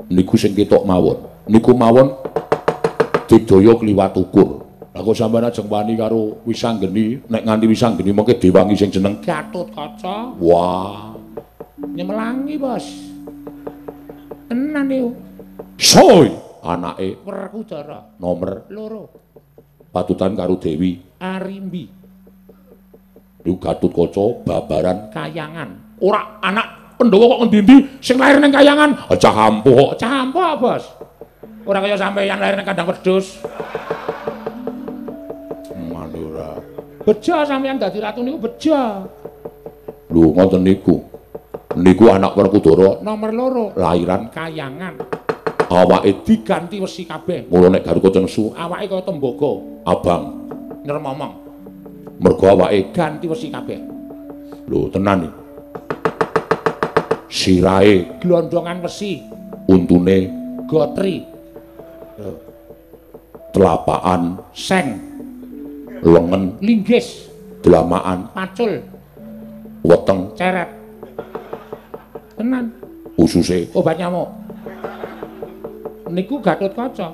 Niku sing ketok mawon. Niku mawon digdaya kliwat ukur. Aku sampeyan ajeng wani karo wis anggeni, nek nganti wis anggeni mengke diwangi sing jeneng Gatotkaca. Wah, Nyemelangi, Bos. Tenan niku. soy anake Werkudara nomor 2. patutan karo Dewi. Arimbi, Niku Gatotkaca babaran Kayangan. ora anak Pandhawa kok ngendi-endi sing lahir ning Kayangan. Cah ampuh kok. Cah apa, Bos? Ora kaya sampeyan lahir ning kandang wedhus. Mandura. Beja sampeyan dadi ratu niku beja. Lho ngoten niku. Niku anak Werkudara Nomor 2. lahiran Kayangan. awake Diganti wesi kabeh. mula nek Gatotkaca nesu Awake kaya tembaga. abang. Nyremomong. Mergo awake Ganti wesi kabeh. lho tenan iki. Sirahe Glondongan wesi. untune Gotri. telapakan Seng. lengen Linggis. delamaan Pacul. weteng Ceret. Tenan. ususe Obat nyamuk. Niku Gatotkaca.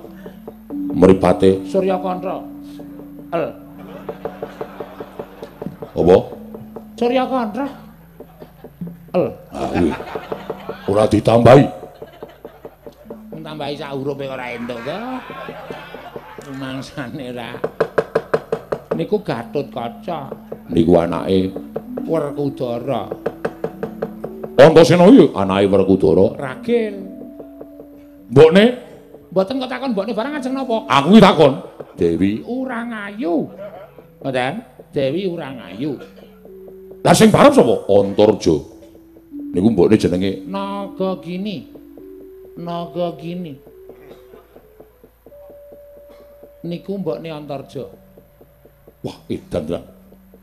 mripate Surya Kantra. apa? Surya Kantra. Ah, kuwi. Ora ditambahi. Tambahi sak hurufe ora entuk to. Rumangsane ra. Niku Gatotkaca. Niku anake Werkudara. Antasena iki anake Werkudara. Ragil. Mbokne Mboten kok takon mbokne barang ajeng napa? aku ki takon Dewi. Urangayu. Ngoten? Dewi Urangayu. Lah sing barep sapa? Antarja. Niku mbokne jenenge Nagagini. Nagagini. Niku mbokne Antarja. wah edan tenan.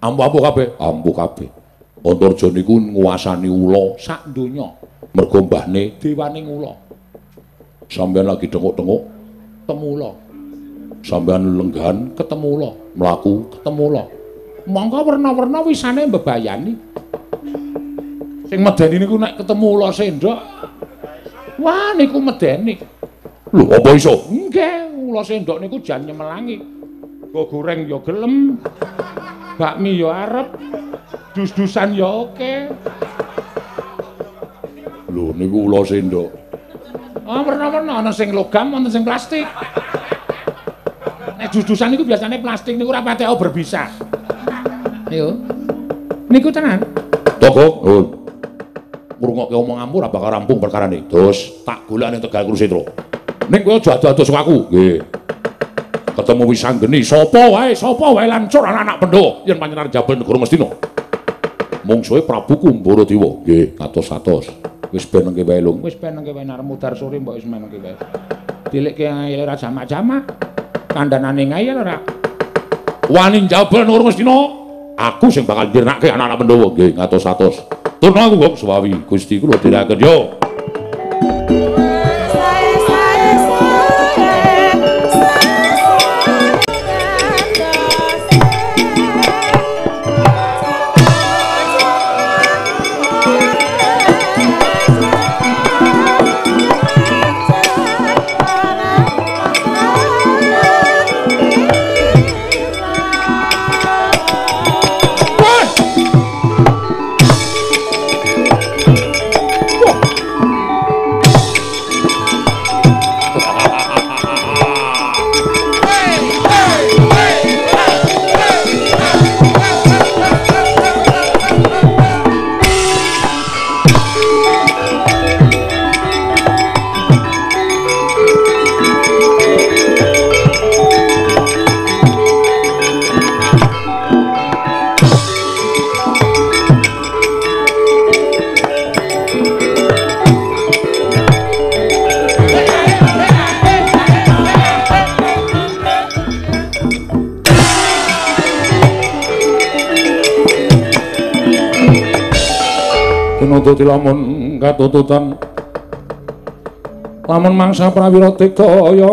Ampuh kabeh, ampuh kabeh. Antarja niku nguasani ula Sak donya mergo mbahne dewaning ula. sampeyan lagi denguk-denguk, Temula. sampeyan lenggahan Ketemu ula. mlaku. Ketemu ula. Monggo werna-werna wisane mbebayani. Sing medeni niku nek ketemu ula sendok. Wah niku medeni. Lho apa iso? Nggih, ula sendok niku jan nyemelangi. Go goreng ya gelem. Bakmi ya arep. Dus-dusan ya oke. Lho niku ula sendok. Oh, werna-werna ana sing logam, ana sing plastik. Nek dus-dusan niku biasane plastik niku ora patek berbisa. Yo. Niku tenan. Toko, ngrungokke omonganmu ora bakal rampung perkarane. Terus tak golek ning Tegal Kurusetra. Ning kowe aja adu-adu saka aku. Nggih. Ketemu wis anggeni sapa wae lancur anak Pandhawa yen panjenengan jabal negara Mestina. Mungsuhe Prabu Kumbaradewa. Nggih, atos-atos. Wis ben nengke wae lung. Wis penengke wae narep mudar sore mbok wis menengke wae. Dilike ngile ra jamak-jamak. Kandhanane ngayal ora. Wani njabel Nur Ngastina. Aku sing bakal nyirnake anak-anak Pandhawa. Nggih, ngatos-atos. Turna aku kok suwawi Gusti kula dherekaken yo. Nututi lamun katututan lamun mangsa prawira tiktaya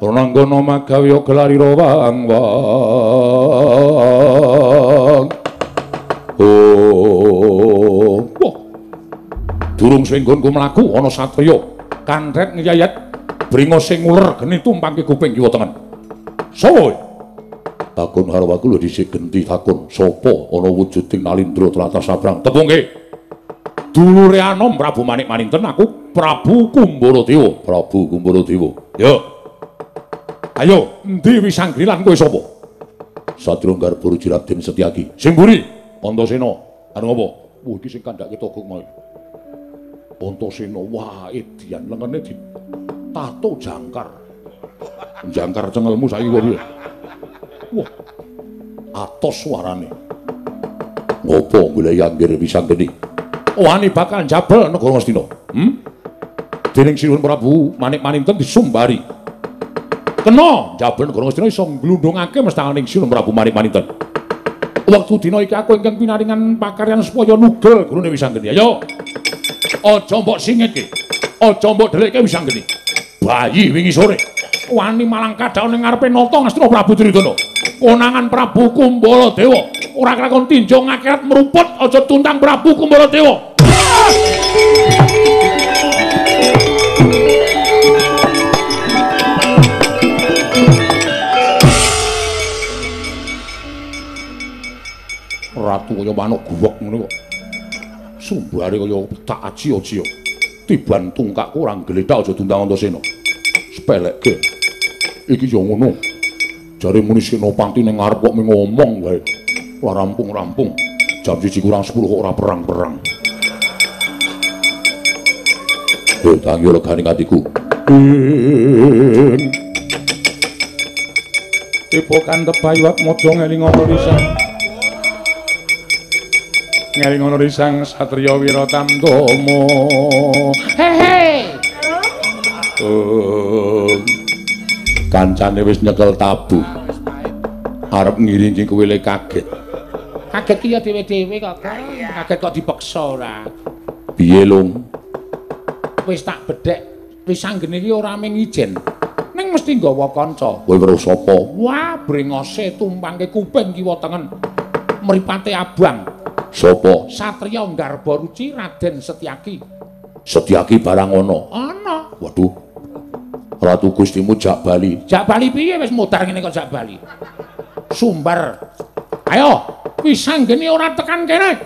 prananggana magawiya gelarira wang-wang durung swenggonku mlaku ana satriya kandhet ngiyayat bringa sing uler geni tumpangke kuping kiwa tengen sawa takun harwaku lho dhisik genti takun sapa ana wujuding Nalindra tlatah sabrang tepungke dulure anom Prabu Manik Maninten aku Prabu Kumbaradewa ya ayo endi Wisanggeni lan kowe sapa Satria Garbara Raden Setyaki sing mburi Antasena anu apa iki sing kandhake togok mau Antasena wah edian lengene ditato jangkar cengelmu saiki kok piye wah, atos suarane. Ngopo golek Anggir Wisanggeni? Wani bakal jabel negara Ngastina. Dening Sinuhun Prabu Manik Maninten disumbari. Kena jabel negara Ngastina iso nglundhungake mestaning Sinuhun Prabu Manik Maninten. Wektu dina iki aku ingkang pinaringan pakaryan supaya nugel gurune Wisanggeni. Ayo. Aja mbok singitke. Aja mbok delekke Wisanggeni. Bayi wingi sore wani malang kadhaone ngarepe nata Ngastina Prabu Duryudana. Konangan Prabu Kumbaradewa ora kelakon tinjau ngakhirat meruput aja tuntang Prabu Kumbaradewa. Ratu kaya manuk guwek ngono kok. Sumbare kaya petak aji-aji. Tiban tungkakku ora gledak aja tuntang Antasena. Sepelekke. Iki yo ngono. Jare muni Senopati ning ngarep kok ngomong wae. Ora rampung-rampung. Jam 1 kurang 10 kok ora perang-perang. Tangi legane atiku. Epokan tebayuak mojo ngelingono risang. Ngelingono risang Satriya Wiratamtama. Hehe. Kancane wis nyekel tabu. Arep ngiringi kowe le kaget. Kaget ki ya dhewe-dhewe kok. Kaget kok dipeksa ora. Piye, Lung? Wis tak bedhek Wisanggeni iki ora mung ijen. Ning mesti nggawa kanca. Kowe weruh sapa? Wah, brengose tumpangke kuping kiwa tengen. Mripate abang. Sapa? Satriya Garbaruci Raden Setyaki. Setyaki barang ana. Ana. Waduh. Ratu Gustimu jak bali. Jak bali piye wis mutar ngene kok jak bali. Sumber. Ayo, Wisanggeni ora tekan kene.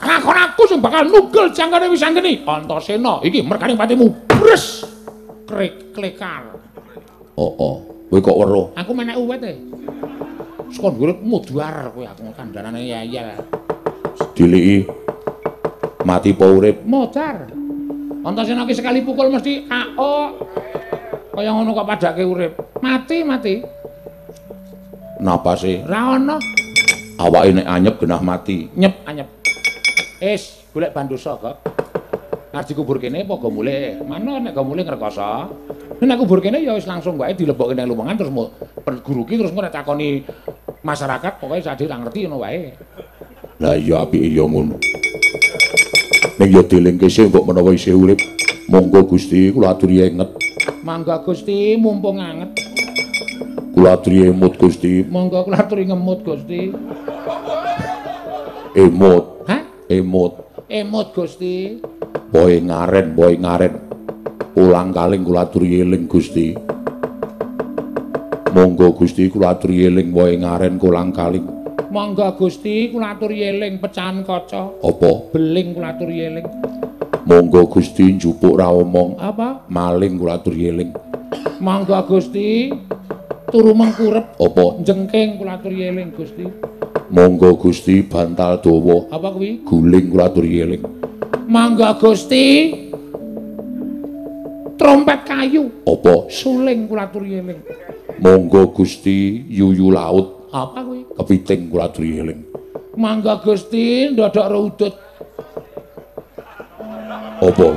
Lakon aku sing bakal nugel jangkane Wisanggeni. Antasena, iki merkane patimu bres. Klekar. Oh, kowe kok weruh? Aku menek uwit e. Sekon urip muduar kowe aku kandhanane yayal. Diliki mati apa urip? Mudar. Antasena ki sekali pukul mesti AO. Kaya ngono kok padake urip. Mati. Napase? Ra ono. Awake nek anyep genah mati. Nyep anyep. Golek bandosa kok. Arep dikubur kene apa go mulih? Mano nek go mulih ngrekoso. Nek kubur kene ya wis langsung wae dilebokke nang lumengan terus guru ki terus nek takoni masyarakat pokoke sak dhewe ra ngerti ngono wae. Lah iya apike ya ngono. Ning ya dilingke sih mbok menawa isih urip. Monggo Gusti kula aturi enget. Mangga Gusti mumpung anget. Kula aturi emut Gusti. Monggo kula aturi ngemut Gusti. Emut. Hah? Emut. Emut Gusti. Boy ngaren. Ulang kaling kula aturi eling Gusti. Monggo Gusti kula aturi eling boy ngaren ulang kaling. Monggo Gusti kula aturi eling pecahan kaca. Apa? Beling kula aturi eling. Monggo Gusti njupuk ra omong. Apa? Maling kula aturi eling. Monggo Gusti turu mengkurep. Apa? Jengking kula aturi eling Gusti. Monggo Gusti bantal dawa. Apa kuwi? Guling kula aturi eling. Monggo Gusti trompet kayu. Apa? Suling kula aturi eling. Monggo Gusti yuyu laut. Apa kuwi? Kepiting kula aturi eling. Monggo Gusti ndodok rudut. Apa?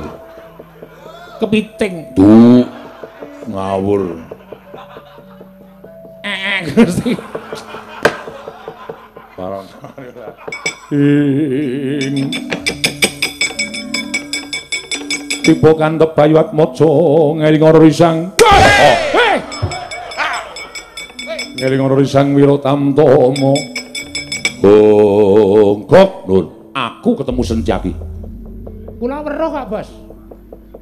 Kepiting. Duh. Ngawur. Gusti. Parang. Tiba kantep bayu atmaja ngeling ora risang. Ngeling ora risang Wiratamtama. Gok nun. Aku ketemu Senjaki. Kula weruh kok, Bos.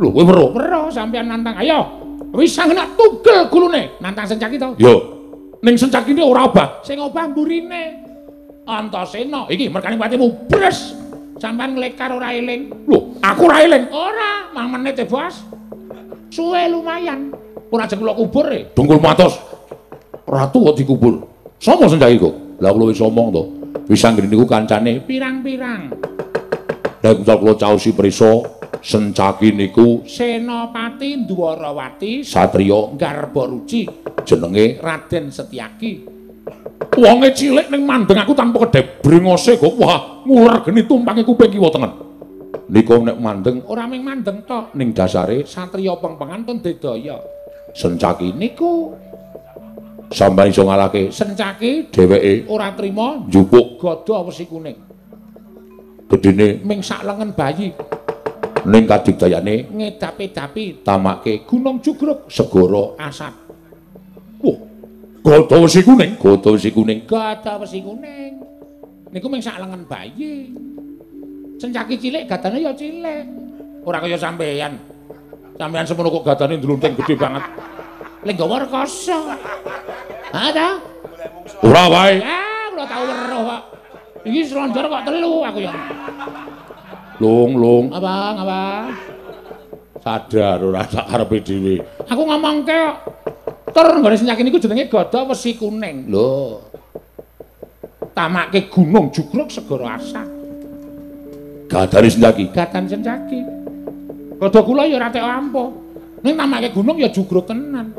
Lho, kowe weruh? Weruh sampeyan nantang. Ayo. Wisang nak tugel gulune. Nantang Senjaki to? Yo. Ning Senjaki ora obah. Sing obah mburine. Antasena. Iki merkane patimu bres. Sampeyan nglekar ora eling. Lho, aku ora eling. Ora, mang menit e, Bos. Suwe lumayan. Ora jeng kula kubur e. Dungkul matos. Ratu kok dikubur. Sopo Senjaki kok? Lah kula wis omong to. Wisang ngene niku kancane Pirang-pirang. Lah kula caosi prisa Senjaki niku Senopati Dwarawati satriya Garba Ruci. Jenenge Raden Setyaki. wonge cilik ning mandeng aku tanpa kedhe brengose kok. Wah, ngulergeni tumpange kuping kiwa tengen. Niku nek mandeng Ora mung mandeng tok, ning dasare satriya pengpengan pun dedaya. Senjaki Niku sampeyan iso ngalahke Senjaki dheweke ora trima njupuk gada wesi kuning. gedene Ming sak lengen bayi ning kadigdayane ngedapi-dapi tamake Gunung Jugruk segara asap. wah gada wesi kuning Gada wesi kuning. Niku ming sak lengen bayi. Senjaki cilik gadane ya cilik. Ora kaya sampeyan. Sampeyan semono kok gadane ndlunting gedhe banget. Lek gawa rekoso. Ha ta? ora wae Kula tau weruh kok. Iki slonjor kok telu aku ya. lung Apa? sadar ora sak karepe dhewe. Aku ngomongke kok. Tur nggone Senjaki niku jenenge gada wesi kuning. Lho. Tamake Gunung Jugruk segara asap. Gadane Senjaki Gadan Senjaki. Gada kula ya ora tek ampuh. Ning tamake gunung ya jugruk tenan.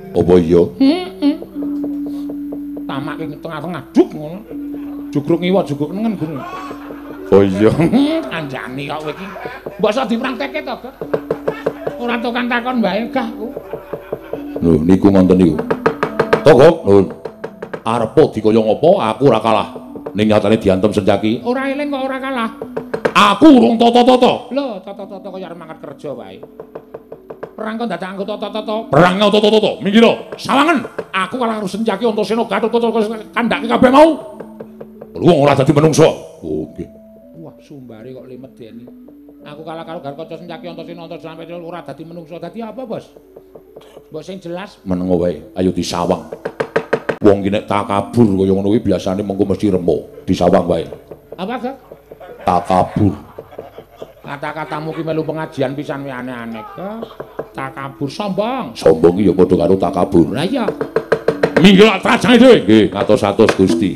apa iya Tamake tengah-tengah duk ngono. Jugruk ngiwa jugruk nengen gunung. oh iya Kandhani kok kowe iki. Mbok iso dipraktekke to, Gak? Ora tukang takon bae gah ku. lho niku ngoten niku tokok nun arep dikaya ngapa aku ora kalah ning nyatane diantem Senjaki Ora eling kok ora kalah. aku urung toto-toto Lho, toto-toto kaya arep mangkat kerja wae. Perang kok dadak anggota toto-toto. perang toto-toto minggir sawangen Aku kalah karo Senjaki Antasena Gatotkaca kandhake kabeh mau. wong ora dadi menungso oh nggih Wah, sumbare kok limet deni. Aku kalah karo Garkaca Senjaki Antasena sampe ora dadi menungso. Dadi apa, Bos? Mbok sing jelas menengo wae ayo disawang wong ki nek takabur kaya ngono kuwi biasane mengko mesti remo disawang wae apa, Gak? takabur Kata-katamu ki melu pengajian pisan wae aneh-aneh, Gak. Takabur sombong. sombong iki ya padha karo takabur Lah iya. minggir trajange dhewe nggih ngatos-atos Gusti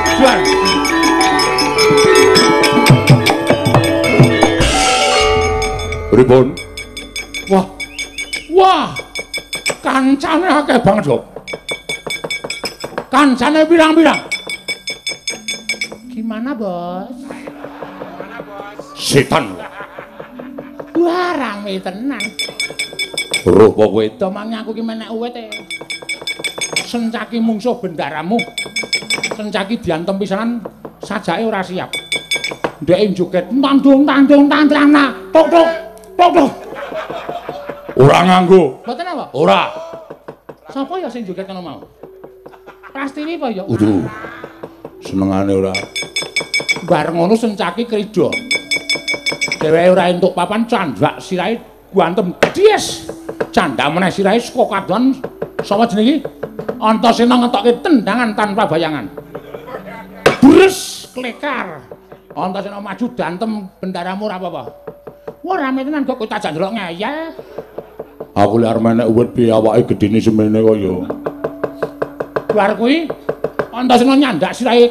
Edan. Pripun? Wah. Wah. Kancane akeh banget, Sob. Kancane pirang-pirang. Gimana, Bos? Setan. Wah, rame tenan. Roh apa kowe? Domange aku ki menek uwit e. Sencaki mungsuh bendaramu. Sencaki diantem pisanan sajake ora siap. Ndeke joget tandung tandrana. Tok tok. Tok tok. Ora nganggo. Mboten apa? Ora. Sapa ya sing joget kono mau? Prastiwi apa ya? Udu. Senengane ora. Bareng ngono sencaki krida. Dheweke ora entuk papan candhak sirahe guantem dies. Candhak meneh sirahe saka kadon sapa jenenge iki? Antasena ngetokke tendangan tanpa bayangan. Bres klekar. Antasena maju dantem bendaramu ora apa-apa. Wah rame tenan kok tak jak ndelok ngeyel. Aku lek arep menek uwit piye awake gedene semene kaya. Bar kuwi Antasena nyandak sirahe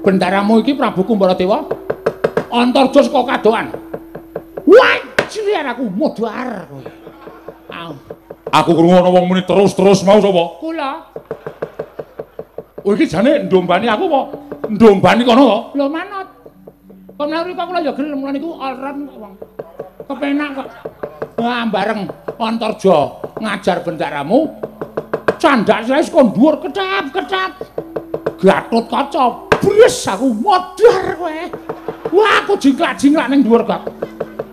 bendaramu iki Prabu Kumbaradewa. Antarja saka kadoan. Wah, cilik aku modar kowe. Aku krungu ana wong muni terus-terus mau sapa? Kula. Oh iki jane ndombani aku apa? Ndombani kono kok. Lho manut. Kok mlayu kok kula ya gelem mulane iku alran kok wong. Kepenak kok. Wah, bareng Antarja ngajar bendaramu. Candhak sirahe saka dhuwur ketap-ketap. Gatut kaca. Bres aku modar kowe. Wah, aku jingklak-jingklak ning dhuwur kok.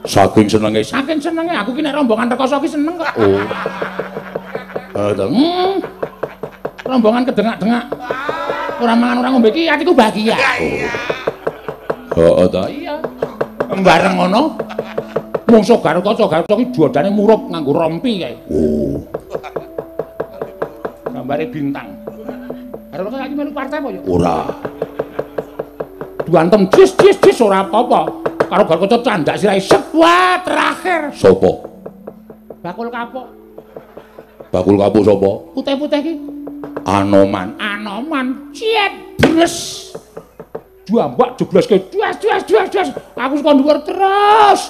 Saking senenge. Saking senenge aku ki nek rombongan rekoso ki seneng kok. Oh. Rombongan kedengak-dengak. Ora mangan ora ngombe ki atiku bahagia. Heeh ta. Iya. Bareng ngono mungsuh Garukaca ki juodane murup nganggo rompi kae. Oh. Gambare bintang. Garukaca iki melu partai apa ya? Ora. Duantem dis ora apa-apa. Karo Garukaca candak sirahe set. Wah, terakhir. Sopo? Bakul kapuk. Bakul kapuk sapa? Putih-putih ki. Anoman. Anoman. Ciet bres. Jambak jebloske duas. Aku saka dhuwur terus.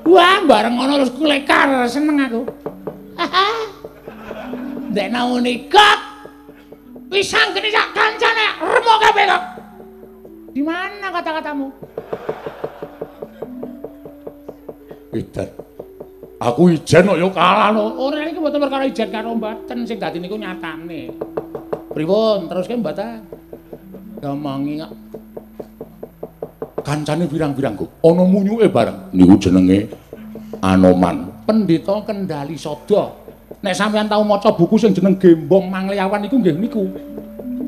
Wah, bareng ngono terus klekar seneng aku. Ndek nauni kok. Pisang geni sak kancane remuk kabeh kok. Di mana kata-katamu? Edan. Aku ijen kok ya kalah no. Ora iki mboten perkara ijen karo mboten sing dadi niku nyatane. Pripun teruske mboten? Ngomongi kok. Kancane pirang-pirang kok. Ana munyuke bareng. Niku jenenge Anoman. Pendhita Kendali Sada. Nek sampeyan tau maca buku sing jeneng Gembong Mangliawan iku nggih niku.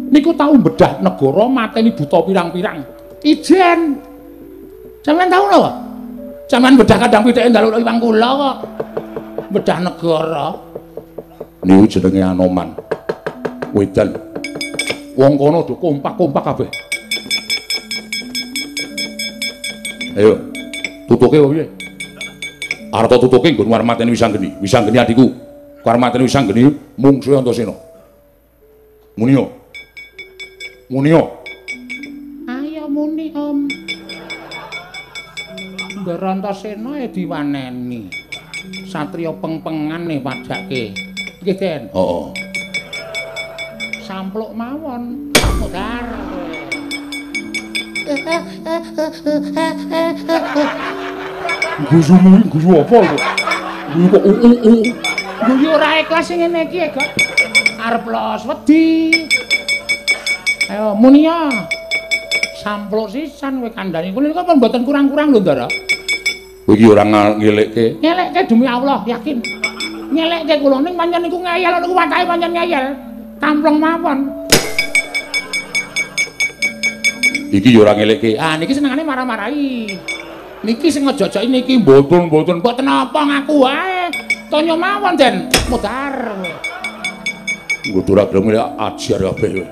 Niku tau bedah negara mateni buta pirang-pirang. Ijen. Sampeyan tau lho. Sampeyan bedah kadang pitike ndaluk iwang kula kok. Bedah negara. Niku jenenge Anoman. Wedan. Wong kono do kompak-kompak kabeh. Ayo, tutuke kok piye? Arep tutuke nggon warmateni Wisanggeni. Wisanggeni adikku. Warmateni Wisanggeni mungsuhe Antasena. Muni yo. Ayo muni, Om. Ndara Antasena diwaneni. Satriya pengpengan nih padake. Nggih, Den. Heeh. Sampluk mawon. Modar. Guyu apa kok? Guyu kok Guyu ora ikhlas sing ngene iki kok. Arep los wedi. Ayo muni ya. Sampluk sisan kowe kandhani. Kuwi kok mboten kurang-kurang lho, Ndara. Kowe iki ora ngelekke. Ngelekke demi Allah, yakin. Ngelekke kula ning pancen niku ngeyel niku watake pancen ngeyel. Kampleng mawon. Iki yo ora ngelekke. Ah niki senengane marah-marahi. Niki sing ngejojoki niki mboten apa ngaku wae. Tanya mawon, Den. Modar. Nggo ora gelem ajar kabeh kowe.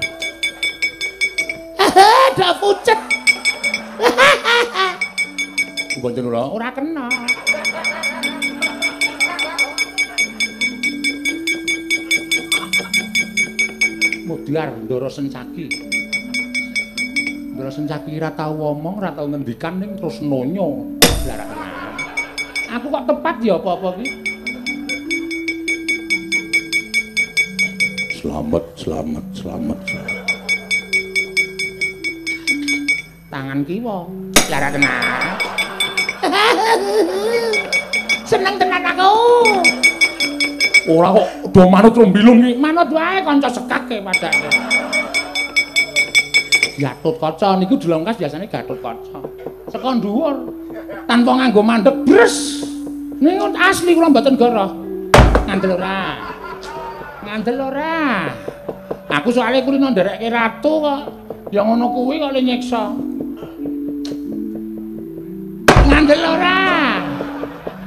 Dak pucet. Pancen ora. Ora kena. Mudyar Ndara Sencaki. Ndara Sencaki ora tau ngomong, ora tau ngendikan ning terus nonyo. Blarak tenan. Aku kok tepat ya apa-apa ki. Selamat. Tangan kiwa. Blarak tenan. Seneng tenan aku. Ora kok do manut rombilung iki. Manut wae kanca sekake padake. Gatotkaca niku Dulongkas biasane Gatotkaca. Saka dhuwur tanpa nganggo mandheg bres. Ning asli kula mboten goroh. Ngandel ora. Aku soalnya kulino nderekke ratu kok. Ya ngono kuwi kok le nyiksa. Ngandel ora.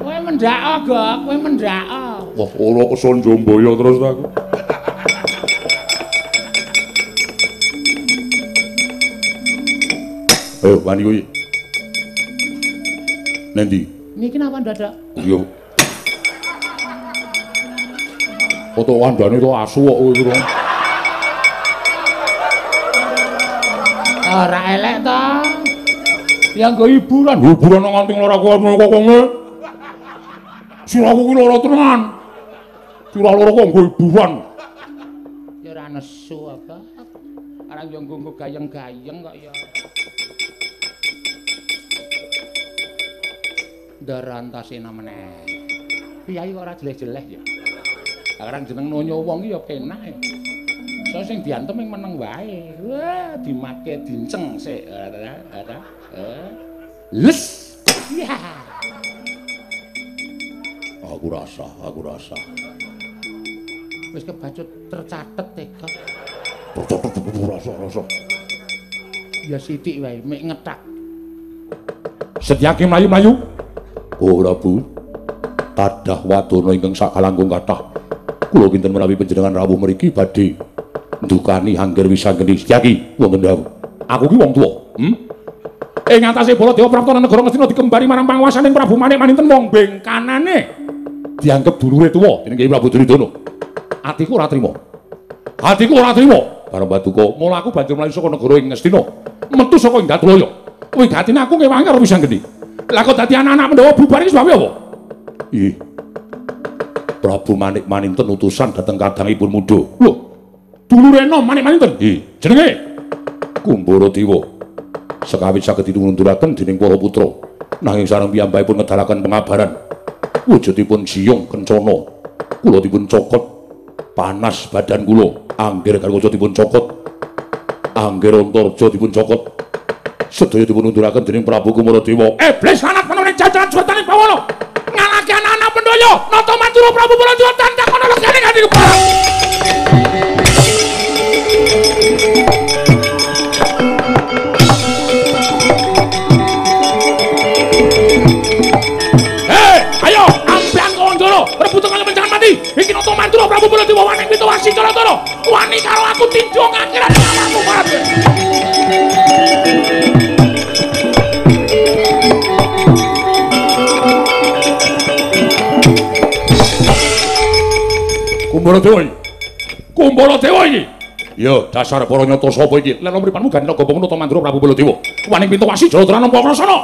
Kowe mendhak Gok, kowe mendhak. Wah, ora keson Jombaya terus aku. Ayo, wani kuwi. Nendi? Niki napa dadak? Yo. Foto wandane to asu kok kowe kira. Ora elek to. Ya nggo hiburan. Hiburan nganti lara kokonge. Siraku ki lara tenan. Sira lara kok nggo hiburan. Ya ora nesu apa. Arang yo nggo gayeng-gayeng kok ya. Darantasena meneh. Piyai kok ora jeleh-jeleh ya. Sekarang jeneng nonyo wong iki ya penak. So sing diantem ing meneng wae. Wah, dimake dinceng sik. Les. Ya. Aku rasa. Wis kebacut tercatet teko. Rasa. Ya sithik wae, mek ngetak. Setyaki mlayu-mlayu. Oh, Prabu. Tadah wadana ingkang sakalangkung kathah. Kula kinten menawi panjenengan rawuh mriki badhe ndukani angger wisanggeni Setyaki wonten dawuh. Aku ki wong tuwa. Ing ngatasé Baladewa Prapta negara Ngastina dikembari marang panguwasaning Prabu Manik Maninten wong bengkanane dianggep dulure tuwa dening Kyai Prabu Duryudana. Atiku ora trima. Bareng Baduka, mula aku banjur mlayu saka negara ing Ngastina, metu saka Indratlaya. Kuwi gatine aku ngewangi karo wisanggeni. Lah kok dadi anak-anak Pandhawa bubar iki sebab apa? Ih. Prabu Manik Maninten utusan dhateng kadangipun Mudha. Lho, dulure enom Manik Maninten. Jenenge Kumbaradewa. Sekawit saged ditunduraken dening para putra. Nanging sareng piyambakipun ngedalaken pengabaran. Wujudipun siyong kencana. Kula dipun cokot. Panas badan kula. Angger garwaca dipun cokot. Angger Antarja dipun cokot. Sedaya dipun unduraken dening Prabu Kumbaradewa. Iblis anak menawi jajaran suwertane Bawana. Ngalahke anak-anak Pandhawa. Nata Mantura Prabu Baladewa tantang ana legane ati kepala. Ayo, ambyang Kawandara, rebutan kaya menjangan mati. Iki Nata Mantura Prabu Baladewa wani pitawasi Jalatara. Wani karo aku tinju ngakhirat nyawaku kabeh. Kumbaradewa iki. Ya, dasar para nyata sapa iki? Lan mripanmu ganina gombong Nata Mantura Prabu Baladewa. Wani pitawasi Jalatara nampa krasana.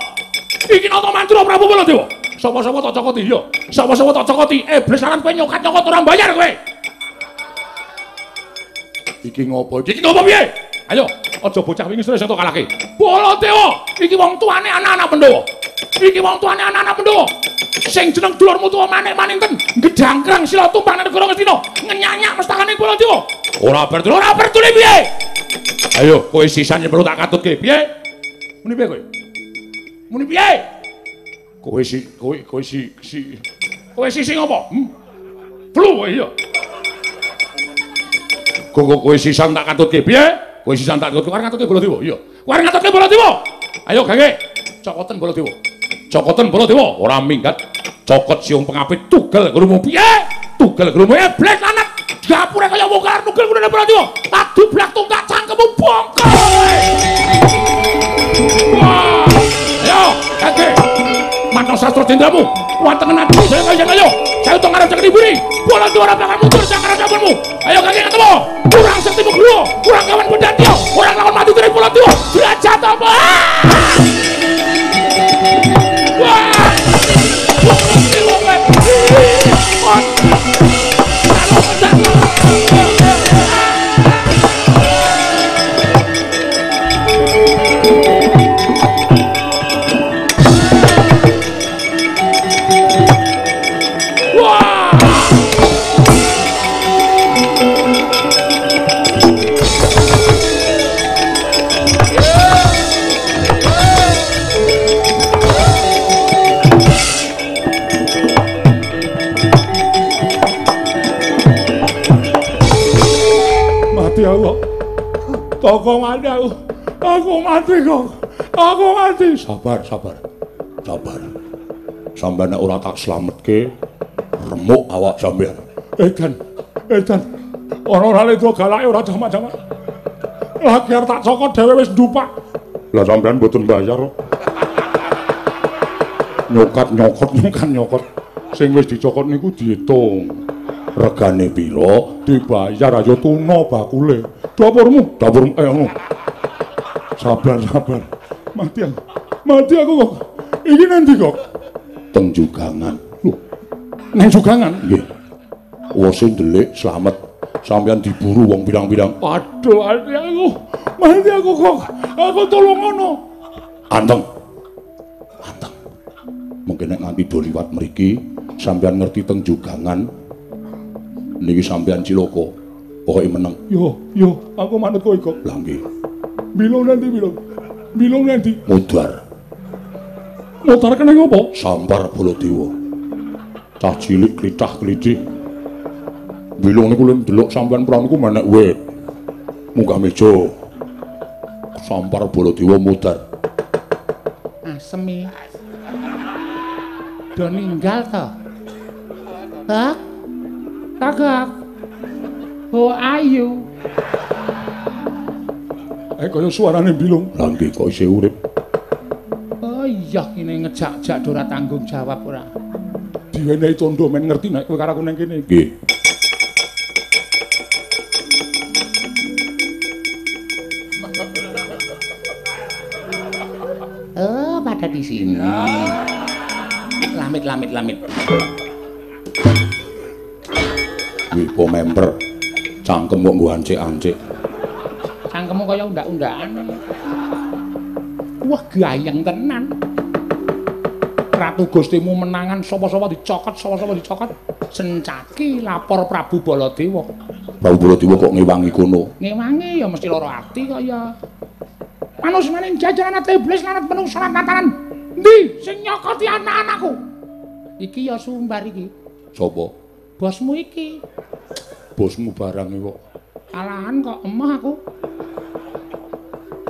Iki Nata Mantura Prabu Baladewa. Sapa-sapa tak cokoti ya. Sapa-sapa tak cokoti. Iblis aran kowe nyokat-nyokot ora bayar kowe. Iki ngopo piye? Ayo, aja bocah wingi stres entuk kalahke. Baladewa, iki wong tuane anak-anak Pandhawa. Sing jeneng dulurmu tuwa Manik Maninten, gedangkrang sila tumpang negara Ngastina, ngenyanyak mestakane Baladewa. Ora bertule piye? Ayo, kowe sisan yen perlu tak katutke. Piye? Muni piye? Kowe sing apa? Flu kowe ya. Kowe sisan tak katutke. Piye? Kowe sisan tak katutke. Arep katutke Baladewa. Iya. Kowe arep katutke Baladewa. Ayo gage. Cokoten Baladewa. Ora minggat. Cokot siung pengapit tugel krumu piye? Tugel krumu iblis lanat. Gapure kaya wong karo tugel kene Baladewa. Tak dublak tungkak cangkemmu bongkol. Wah. Ayo gage. Matno sastra jendramu, wonten ati ayo. Saya utung ngarep ceketi buri. Baladewa ora bakal mundur sak ngarep jamanmu. Ayo kaki ketemu. Kurang sektimu guru. kurang kawan Bedatya, ora lawan mati Tripuladewa. Derajat apa? Wah! Toko mati aku mati kok. Aku mati. Sabar. Sampeyan nek ora tak slametke, remuk awak sampeyan. Edan. Ora ledo galake ora jamak-jamak. Lah biar tak cokot dhewe wis ndupak. Lah sampeyan mboten bayar. Nyokot. Sing wis dicokot niku diitung. Regane pira dibayar aja tuna bakule. Dapurmu ngono. Sabar. Mati aku kok. Iki nanti kok. Teng Jugangan. Lho. Nang Jugangan? Nggih. Wose ndelik slamet. Sampeyan diburu wong pirang-pirang. Aduh, mati aku kok. Aku tolong ngono. Anteng. Mungkin nek nganti do liwat mriki, sampeyan ngerti teng Jugangan. Niki sampeyan cilaka. Pokoke meneng. Yo, aku manut kowe kok. Lah nggih. Bilung nanti. Mudhar kene ngopo? Sampar Baladewa. Cah cilik klitah-klitih. Bilung niku lho ndelok sampeyan perang niku menek wit. Munggah meja. Sampar Baladewa mudhar. Asemi. Do ninggal to? Hah? Kagak. Oh ayu. Kaya suarane Bilung. Lah nggih kok isih urip. Oh iya kene ngejak-jak ora tanggung jawab ora. Diwenehi tondo men ngerti nek kowe karo aku nang kene. Nggih. Oh, pada di sini. Lamit. Wih, po member. Cangkem kok nggo ancik-ancik. Cangkemmu kaya undak-undakan. Wah, gayeng tenan. Ratu Gustimu menangan sapa-sapa dicokot. Sencaki lapor Prabu Baladewa. Prabu Baladewa kok ngewangi kono? Ngewangi ya mesti lara ati kaya. Manus maning jajanan iblis lanat penuh salat natanan. Endi sing nyokoti anak-anakku? Iki ya sumbar iki. Sapa? Bosmu iki. Bosmu barang iki kok. Alahan kok emah aku.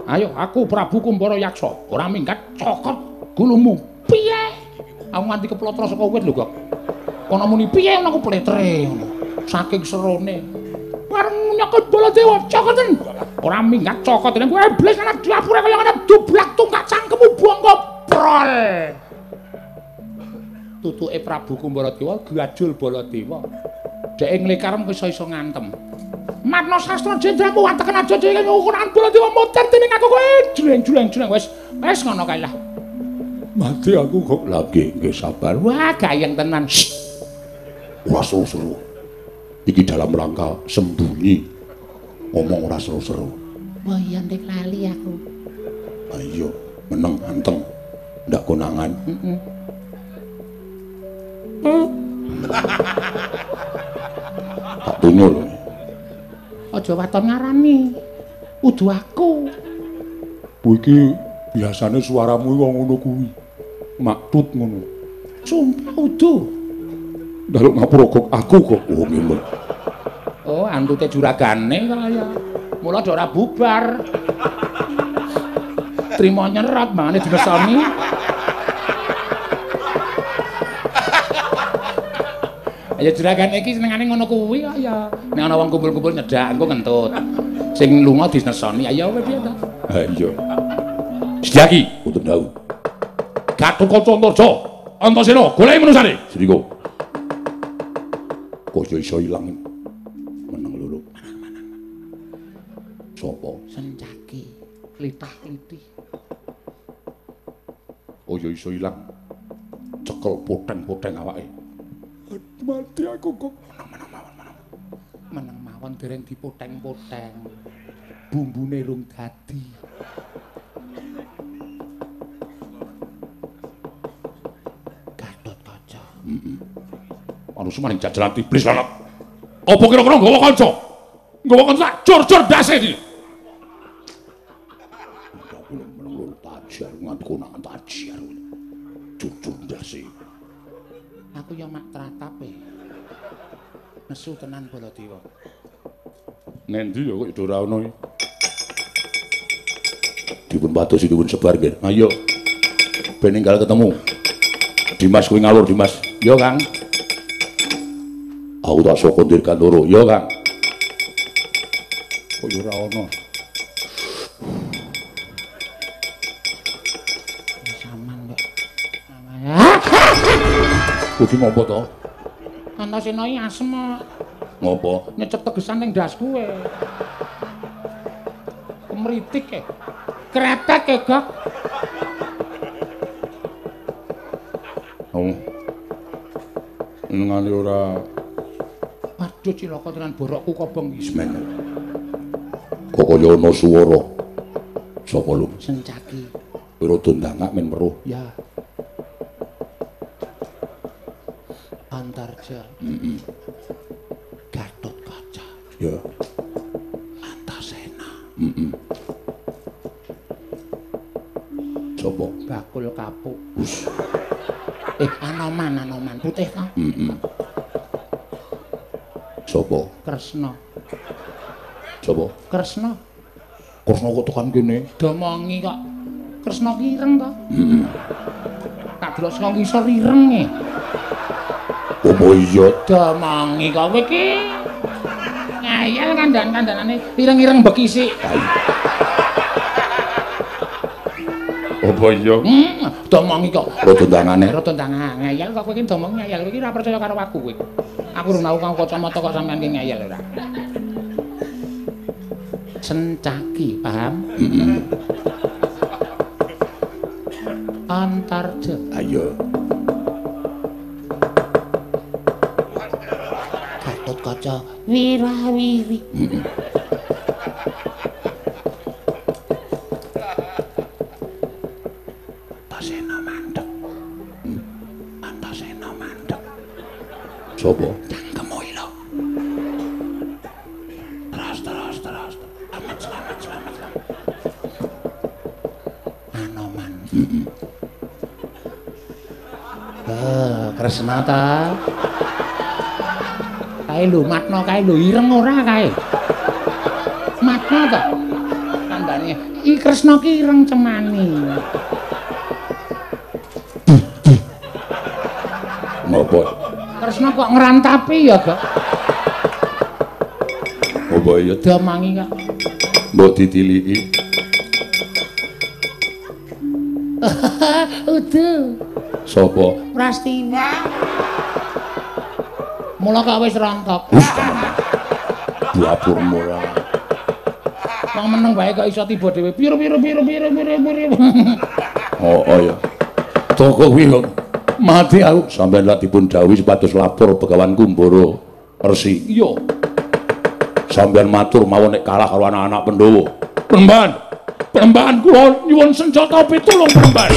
Ayo aku Prabu Kumbara Yaksa, ora minggat cokot gulumu. Piye? Aku nganti keplotra saka wit lho, Gok. Kono muni piye aku pletre ngono. Saking serone. Bareng nyokot Baladewa cokoten. Ora minggat cokot ning kowe iblis anak dapure kaya ngene dublak tunggak cangkemmu buang koprol. Tutuke Prabu Kumbaradewa gajul Baladewa. Dhek nglekarem iso ngantem. Matno sastra jendramu wateken aja dhewe ukuran Baladewa motor dening aku kowe jreng wis ngono kae lah. Mati aku kok. Lagi nggih sabar. Wah, gayeng tenan. Ora seru-seru. Iki dalam rangka sembunyi. Ngomong ora seru-seru. Oh iya ndek lali aku. Ayo, meneng anteng. Ndak konangan. Tak tunyul. Aja waton ngarani. Udu aku. Iki biasane suaramu wong ngono kuwi. Maktut ngono. Sumpah udu. Daluk ngapura kok aku kok. Oh ngene. Oh, antute juragane kaya. Mula ora bubar. Trimo nyerat mangane dinesoni. Ayo juragane iki senengane ngono kuwi kaya. Nek ana wong kumpul-kumpul nyedak engko ngentut. Sing lunga dinesoni. Ayo kowe piye to? Ha iya. Sedyaki, Mboten tahu. Gatotkaca Antarja, Antasena, goleki manusane. Sriko. Kok iso ilang. Meneng lho. Sapa? Sencaki, litah-litih. Oh ya iso ilang. Cekel poteng-poteng awake. Mati aku kok. Meneng mawon dereng dipoteng-poteng. Bumbune rung dadi. Gatotkaca. Anu semaning jajalan iblis lanang. Apa kira-kira nggawa kanca? Nggawa kanca jor-jor dase iki. Meneng tajar nganti konangan tajar. Jujur dase. Aku ya mak tratape. Nesu tenan Baladewa. Nendi ya kok ora ono iki. Dipun patusi dipun sebar nggih. Ayo. Ben enggal ketemu. Dimas kuwi ngalur Dimas. Ya Kang. Aku tak sok kondir kantoro. Ya Kang. Kok ora ono. Saman kok. Kuwi ngopo to? Antasena iki asem kok. Ngopo? Nyecep tegesan ning dasku e. Kemritik e. Kretek e, Gok. Oh. Nengane ora Waduh cilaka tenan borokku kobong iki. semen. Kok kaya ana swara. Sapa lu? Sencaki. Piro dondangak men weruh. Ya. Antarja. Gatotkaca. Ya. Antasena. Sapa? Bakul kapuk. Anoman putih ta? Sapa? Kresna. Sapa? Kresna. Kresna kok tekan kene. Domongi kok. Kresna ki ireng ta? Tak delok saka ngisor ireng e. Apa iya? Domongi kok kowe iki. Ngayal kandhan-kandhanane ireng-ireng bekisi. Apa iya? Domongi kok. Rodondangane. Rodondangane ngayal kok kowe iki domongi ngayal kowe iki ora percaya karo aku kowe. Aku ora tau kang kacamata kok sampean ki ngayal ora. Sencaki, paham? Antarja. Ayo. Gatotkaca wirawiri. Antasena mandeg. Antasena mandeg. Sapa? Cangkemmu ilo. Terus. Selamat. Anoman. Kresna ta. Kae lho matno kae lho ireng ora kae. Matno ta. Tandane iki Kresna ki ireng cemani. Ngopo? Kresna kok ngrantapi ya, Gak? Apa iya? Damangi kok. Mbok ditiliki. Udu. Sapa? Prastiwi. Mula kok wis rontok. Dapur mula. Wong meneng wae kok iso tiba dhewe. Piro. Oh ya. Toko kuwi kok mati aku. Sampeyan lak dipun dawuhi supados lapor Begawan Kumbara Resi. Iya. Sampeyan matur mawon nek kalah karo anak-anak Pandhawa. Penembahan kula nyuwun senjata pitulung penembahan.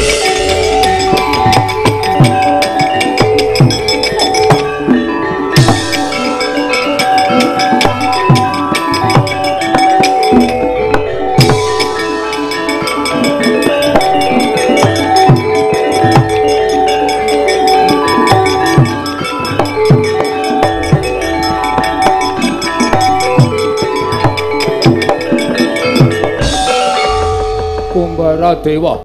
Baladewa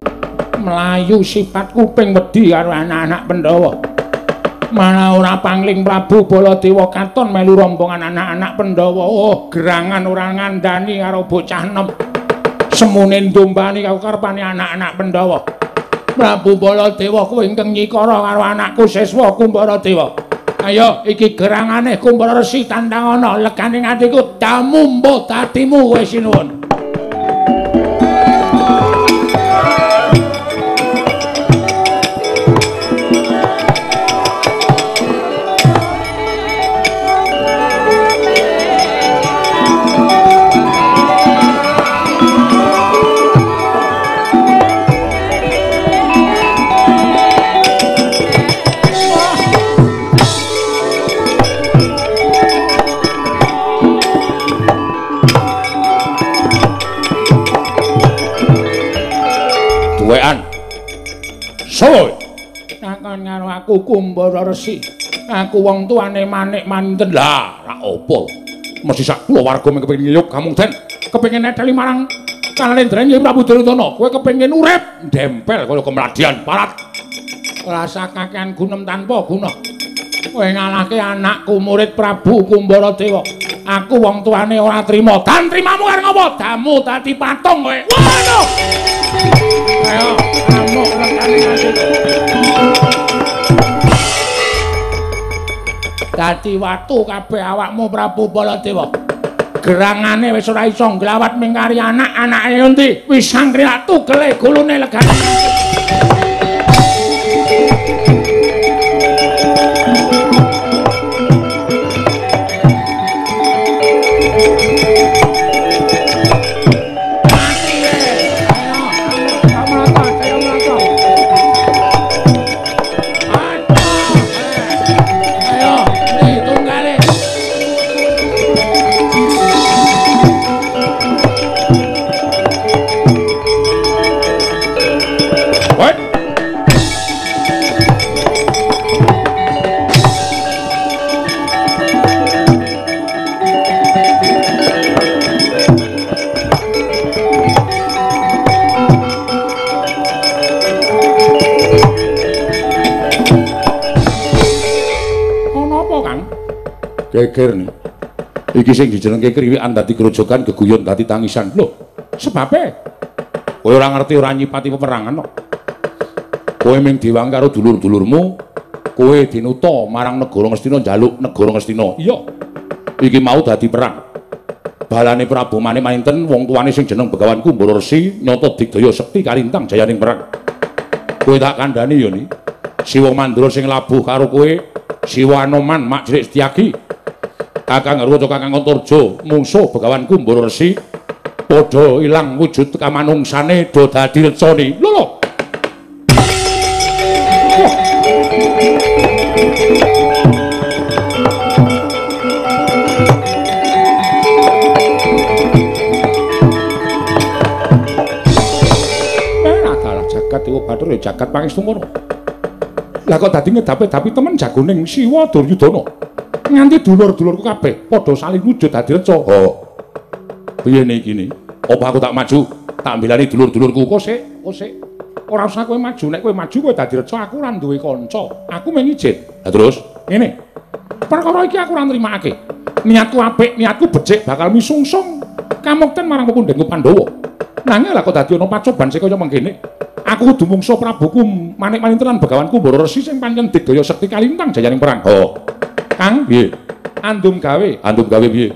melayu sifat kuping wedi karo anak-anak Pandhawa. Mana ora Pangling Prabu Baladewa katon melu rombongan anak-anak Pandhawa. Oh, gerangan ora ngandani karo bocah enom. Semune ndombani kakarepane anak-anak Pandhawa. Prabu Baladewa kowe ingkang nyikara karo anakku Siswa Kumbaradewa. Ayo iki gerangane Kumbara Resi Tandangana legane atiku tamu mbah tatimu kowe sinuwun. wekan. Soe. Takon karo aku Kumbara Resi. Aku wong tuane Manik Manten. Lah, ra apa. Mesti sak kulawarga mung kepengin ngiyup Kamungten. Kepengin neteli marang Kalendra Nyai Prabu Duryudana. Kowe kepengin urip Dempel kaya kemladian parat. rasa kakehan gunem tanpa guna. Kowe ngalahke anakku murid Prabu Kumbara Dewa. Aku wong tuane ora trima. Dan trimamu arep ngopo? Damu dadi patung kowe. Waduh. Ayo, kamu rekane asik. Dadi watu kabeh awakmu Prabu Baladewa. Gerangane wis ora iso nglawat mingkari anak-anake endi. Wis sangkri tugele gulune legane. Geger nih. Iki sing dijenengke kriwikan dadi grojogan geguyon dadi tangisan. Lho, sebabe kowe ora ngerti ora nyipati peperangan kok. Kowe ming diwangi karo dulur-dulurmu, kowe dinuta marang negara Ngastina njaluk negara Ngastina. Iya. Iki mau dadi perang. Balane Prabu Manik Manten wong tuane sing jeneng Begawan Kumbara Resi nyata digdaya sekti kalintang jayaning perang. Kowe tak kandhani yo ni. Siwa Mandura sing labuh karo kowe, Siwa Anoman mak cilik Setyaki. Kakang Garwaca Kakang Antarja mungsuh Begawan Kumbara Resi padha ilang wujud kamanungsane do dadi recane. Lho. Adalah jagat Dewa Bathara ya jagat pangestu ngono. Lah kok dadi ngedapi temen jagoning Siwa Duryudana. Nganti dulur-dulurku kabeh padha saling wujud dadi reca. Oh. Piye niki iki? Apa aku tak maju? Tak mbilani dulur-dulurku kok sik. Ora usah kowe maju, nek kowe maju kowe dadi reca aku ora duwe kanca. Aku mung ijin. Lah terus? Ngene. Perkara iki aku ora nrimakake. Niatku apik, niatku becik bakal misungsung kamukten marang pepundhenku Pandhawa. Nanging lah kok dadi ana pacoban sing kaya mengkene. Aku kudu mungsuh Prabuku Manik Manten lan Begawan Kumbara Resi sing pancen digdaya sekti kalintang jayaning perang. Oh. Kang, piye? Andum gawe piye?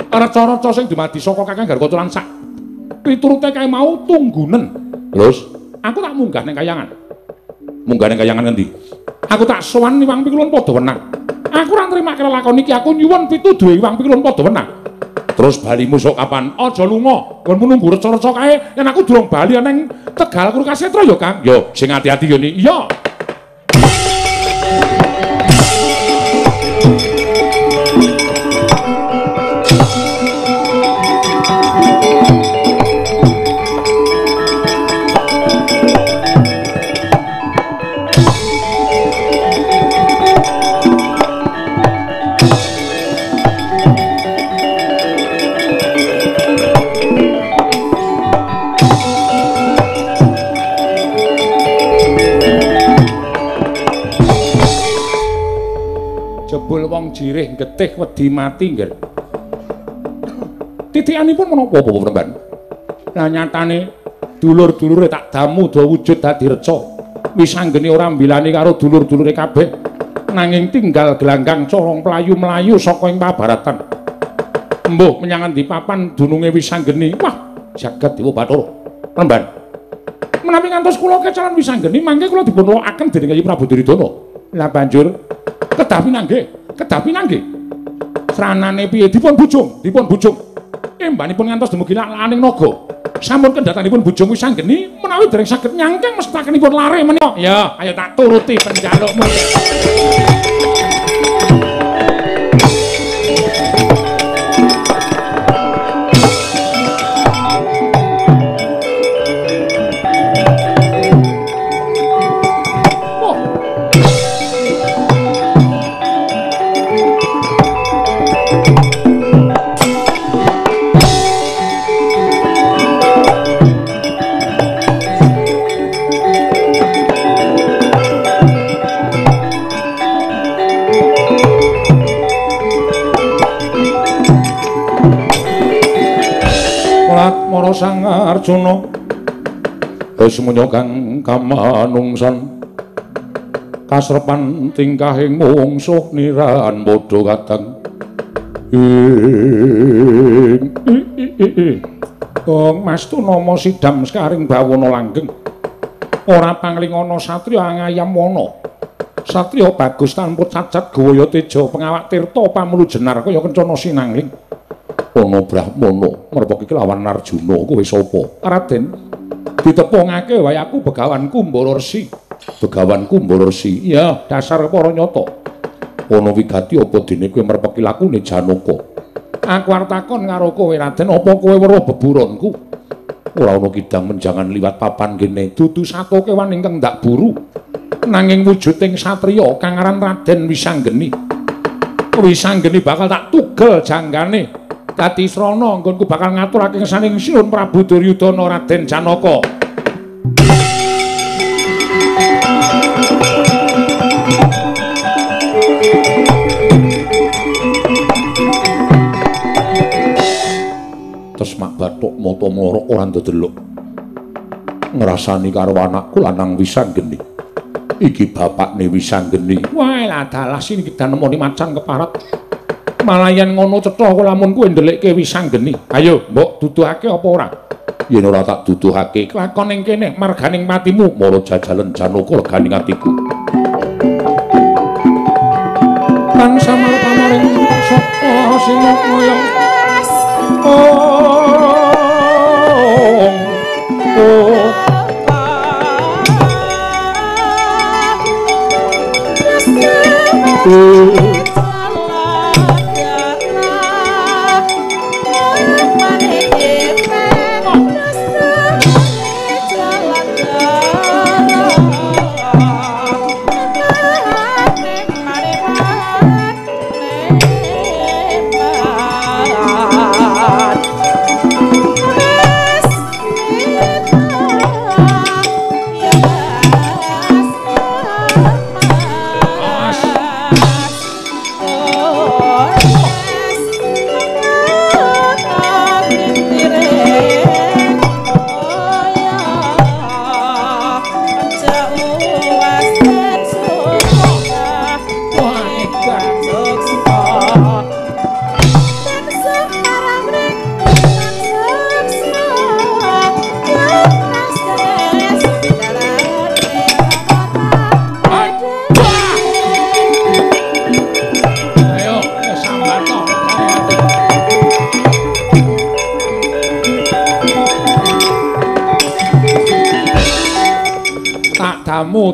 Reca-reca sing dumadi saka Kakang Garwaca lan sak piturute kae mau tunggunen. Terus aku tak munggah ning kayangan. Munggah ning kayangan ngendi? Aku tak sowan Iwang Pikulun padha wenang. Aku ora nrimake lakon iki, aku nyuwun pituduhe Iwang Pikulun padha wenang. Terus balimu sok kapan? Aja lunga, nggonmu nunggu reca-reca kae yen aku durung bali ning Tegal Kurkasetra ya, Kang. Yo, sing ati-ati yo ni. Iya. Wong jirih getih wedi mati nggih. Titikanipun menapa apa Pramban? Lah nyatane dulur-dulure tak damu do wujud dadi reca. Wis anggene ora mbilani karo dulur-dulure kabeh. Nanging tinggal gelanggang corong mlayu-mlayu saka ing pabaratan. Embuh menyang endi papan dununge wis anggene. Wah, jagat Dewa Bathara. Pramban. Menawi ngantos kula kecalan wis anggene mangke kula dipun rokaken dening Kyai Prabu Duryudana. Lah banjur kedapi nangge. Sranane piye dipun bujung. Embanipun ngantos dumugi laning naga. Sampun kendhatanipun bujung wis anggeni menawi dereng saged nyangkeng mestakenipun lare menika. Ya, ayo tak turuti penjalukmu. Latmara Sang Arjuna semuanya kang kamanungsan kasrepan tingkahing mungsuh niran padha kadang Mas Tunama sidam sekaring bawana langgeng ora panglingana satriya angayam wana satriya bagus tanpa cacat gawaya teja pengawak tirta pamulu jenar kaya kencana sinangling ana Brahmana ngrepeki kelawan Arjuna kowe sapa Raden ditepungake wae aku Begawan Kumbara Resi Begawan Kumbara Resi ya dasar para nyata ana wigati apa dene kowe merpeki lakune Janaka aku arep takon karo kowe Raden apa kowe weruh beburonku ora ana kidang menjangan liwat papan kene dudu satu kewan ingkang ndak buru nanging wujuding satriya kang aran Raden Wisanggeni Wisanggeni bakal tak tugel janggane dadi srana nggonku bakal ngaturake kesaning Sinuhun Prabu Duryudana Raden Janaka Tesmak bathuk mata mlorok ora ndedelok ngrasani karo anakku lanang Wisanggeni iki bapakne Wisanggeni wae lah dalah sini kita nemoni macan keparat malayan ngono cetha lamun kowe ndelikke Wisanggeni ayo mbok duduhake apa ora yen ora tak duduhake lakon ning kene marganing matimu mara jajalen Janaka reganing atiku kang samar pamaring sapa sinukmaya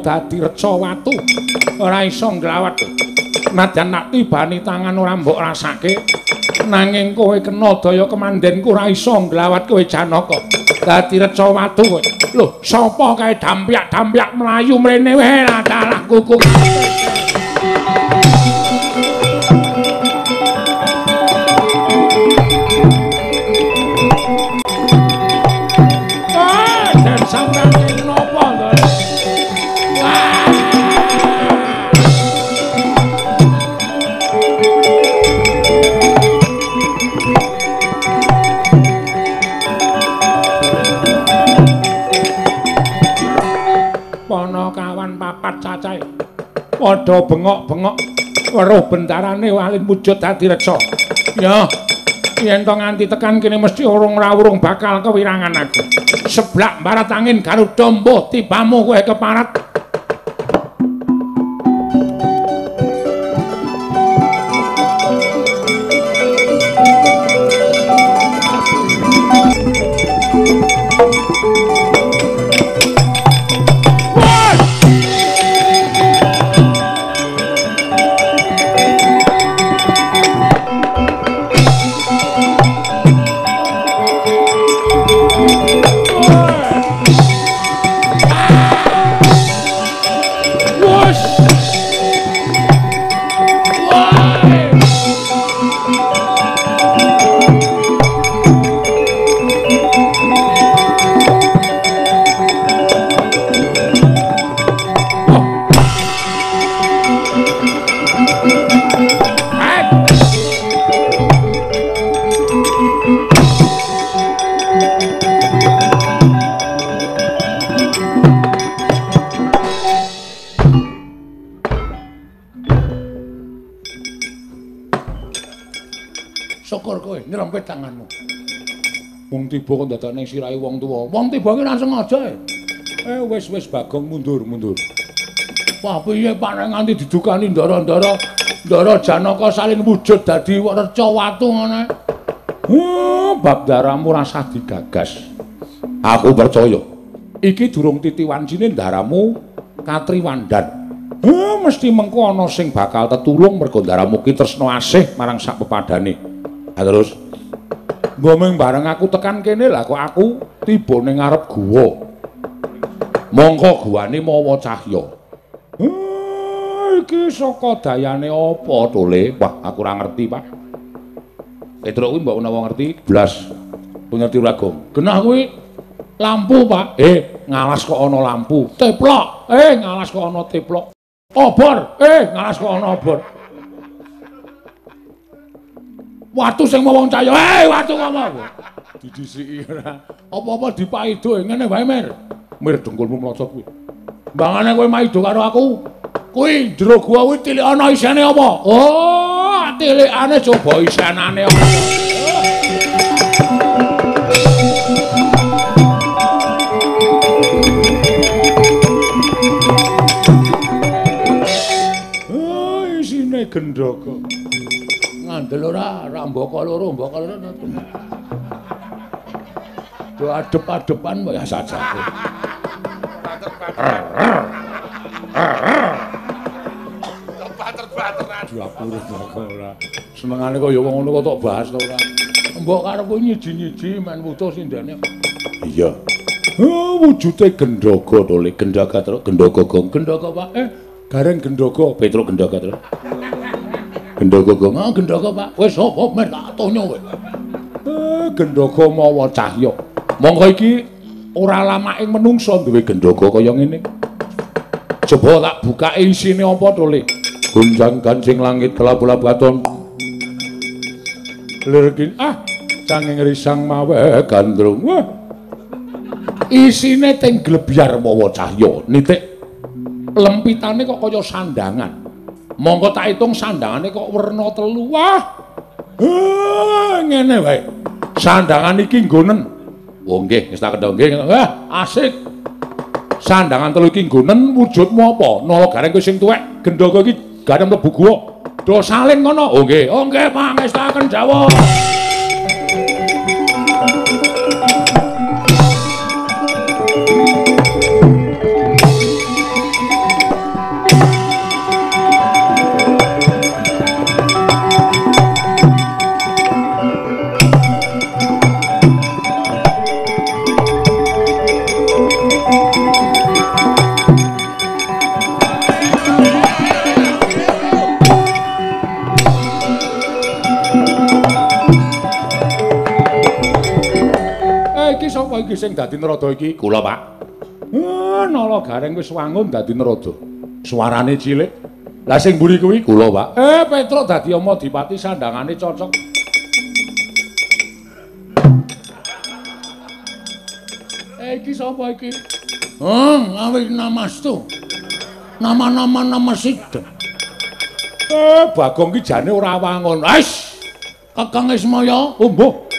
dadi reca watu ora iso nglawat nadyan nak tibani tangan ora mbok rasake nanging kowe kena daya kemandenku ora iso nglawat kowe Janaka dadi reca watu kowe lho sapa kae dampyak mlayu mrene wae dalah kuku dan sampeyan napa kawan papat cacahe padha bengok-bengok weruh bentarane walin wujud dadi reksa ya yen to nganti tekan kene mesti urung rawurung bakal kewirangan aku seblak barat angin Garuda mbuh tibamu kowe keparat Wong tiba kok dadak ning sirahe wong tuwa. Wong tiba ki langsung aja. Wis Bagong mundur. Wah piye Pak nek nganti didukani ndara-ndara Janaka salin wujud dadi reca watu ngono. Bab daramu rasah digagas. Aku percaya iki durung titiwancine ndaramu katriwandan. Mesti mengko ana sing bakal tetulung mergo ndaramu ki tresna asih marang sak pepadane. Terus ngomong bareng aku tekan kene lah kok aku tiba ning ngarep guwa. Mongko guwane mawa cahya. Iki saka dayane apa to Le? Wah, aku ora ngerti, Pak. Petruk kuwi mbok menawa ngerti blas. Ngerti Bagong. Genah kuwi lampu, Pak. Ngalas kok ana lampu. Teplok. Ngalas kok ana teplok. Obor. Ngalas kok ana obor. Watu sing mau wong cahya. Watu ngomong. Didisiki ora. Apa-apa dipaido ngene wae, Mir. Mir dengkulmu mlocot kuwi. Mbangane kowe maido karo aku. Kuwi jero gua kuwi tilik ana isine apa? Oh, tilikane coba isenane apa? Oh, isine gendaka. Ngandel ora mbaka loro. Do adep-adepan ya saja. Ora. Senengane kok ya wong ngono kok tok bahas to ora. Mbok karo kowe nyiji-nyiji men wutuh sindene. Iya. Wujude gendhaga to Le, gendhaga terus gendhaga gong. Gendhaga Pak. Gareng gendhaga, Petruk gendhaga terus. Gendhaga gong. Gendhaga Pak. Wis apa men tak tonyo kowe. Gendhaga mawa cahya. Monggo iki ora lamake menungso duwe gendhaga kaya ngene. Coba tak bukake isine apa to Le? Gunjang kancing langit kelap-kelap katon lirgin canging risang mawe gandrung. Wah isine teng glebyar mawa cahya nitik lempitane kok kaya sandangan. Monggo tak hitung sandangane kok werna 3. Wah ngene wae sandangan iki nggonen. Oh nggih wis tak kendho nggih. Asik sandangan 3 iki nggonen wujudmu apa? Nala gareng kowe sing tuwek gendhaga iki gareng mlebu guwa. Do saling ngono. Oh nggih pangestaken Jawa. Iki sing dadi nerada iki kula Pak. Nala gareng wis wangun dadi nerada. Suarane cilik. Lah sing mburi kuwi kula Pak. Petruk dadi ama dipati sandangane cocok. Iki sapa iki? Ngawi namastu. Nama-nama namasida. Bagong ki jane ora wangun. Wis. Kakang Ismaya, mbuh.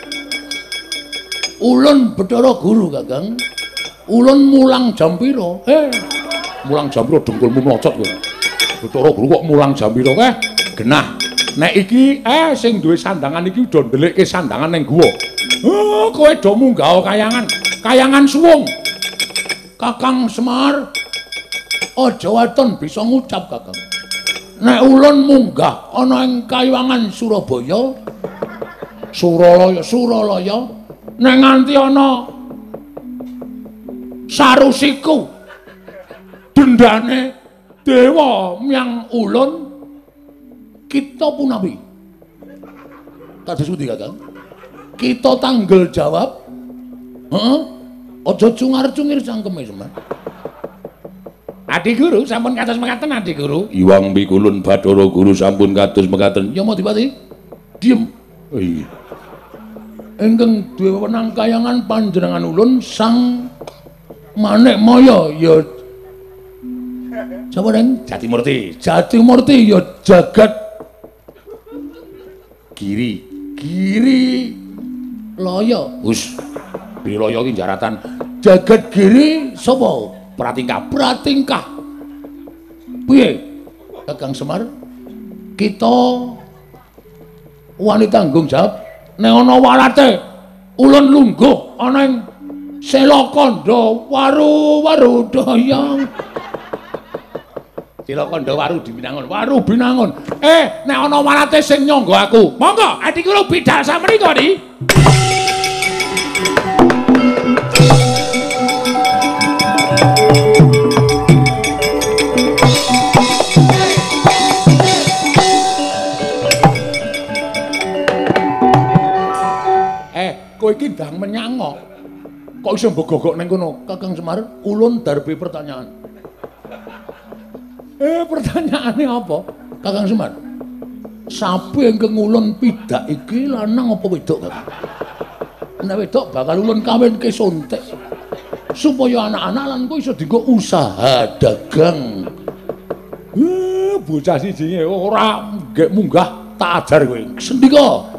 Ulun Bathara Guru, Kakang. Ulun mulang jam pira? Mulang jam pira dengkulmu mlocot kowe. Bathara Guru kok mulang jam pira? Genah. Nek iki sing duwe sandangan iki udah ndelikke sandangan ning guwa. Kowe do munggah kayangan suwung. Kakang Semar aja waton bisa ngucap, Kakang. Nek ulun munggah ana ing kayangan Surabaya, Suralaya nek nganti ana sarusiku dendane dewa miang ulun kita punawi. Kados pundi Kakang? Kita tanggel jawab. Aja cungar-cungir cangkeme Semar. Adi Guru sampun kados mekaten Adi Guru. Iwang Pikulun Bathara Guru sampun kados mekaten. Ya Madipati. Diem. Iya. Ingkang duwe wewenang kayangan panjenengan ulun Sang Manekmaya ya sapa neng? Jatimurti. Jatimurti ya jagat Giri Loyo. Wis. Loyo ki jaratan jagat giri sapa? Pratingkah. Piye? Kakang Semar? Kita wani tanggung jawab nek ana walate ulun lungguh ana ing Selakanda waru doyong. Selakanda waru binangun. Nek ana walate sing nyangga aku, monggo ati kula bidhal samrika iki. Kowe iki ndang menyang kok iso mbogok ning kono Kakang Semar? Ulun darbe pertanyaan. Pertanyaane apa Kakang Semar? Sapi ingkang ulun pidak iki lanang apa wedok Kakang? Nek wedok bakal ulun kawinke sontek supaya anak-anak lan kowe iso dienggo usaha dagang. Bocah siji ora nggek munggah tak ajar kowe. Sendika.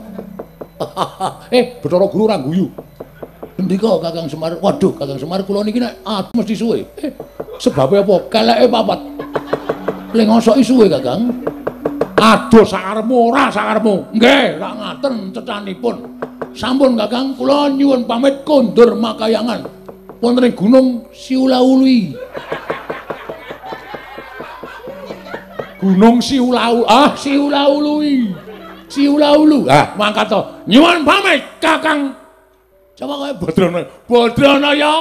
Bathara Guru ora guyu. Ndika Kakang Semar. Waduh, Kakang Semar kula niki nek mesti suwe. Sebabe apa? Keleke papat. Lengosoki suwe, Kakang. Aduh sakarepmu ora sakarepmu. Nggih, rak ngaten cecanipun. Sampun Kakang, kula nyuwun pamit kondur makayangan wonten ing Gunung Siulaului. Gunung Siulaului. Siulaulu. Mangkat to. Nyuwun pamit Kakang. Coba kowe Badranaya.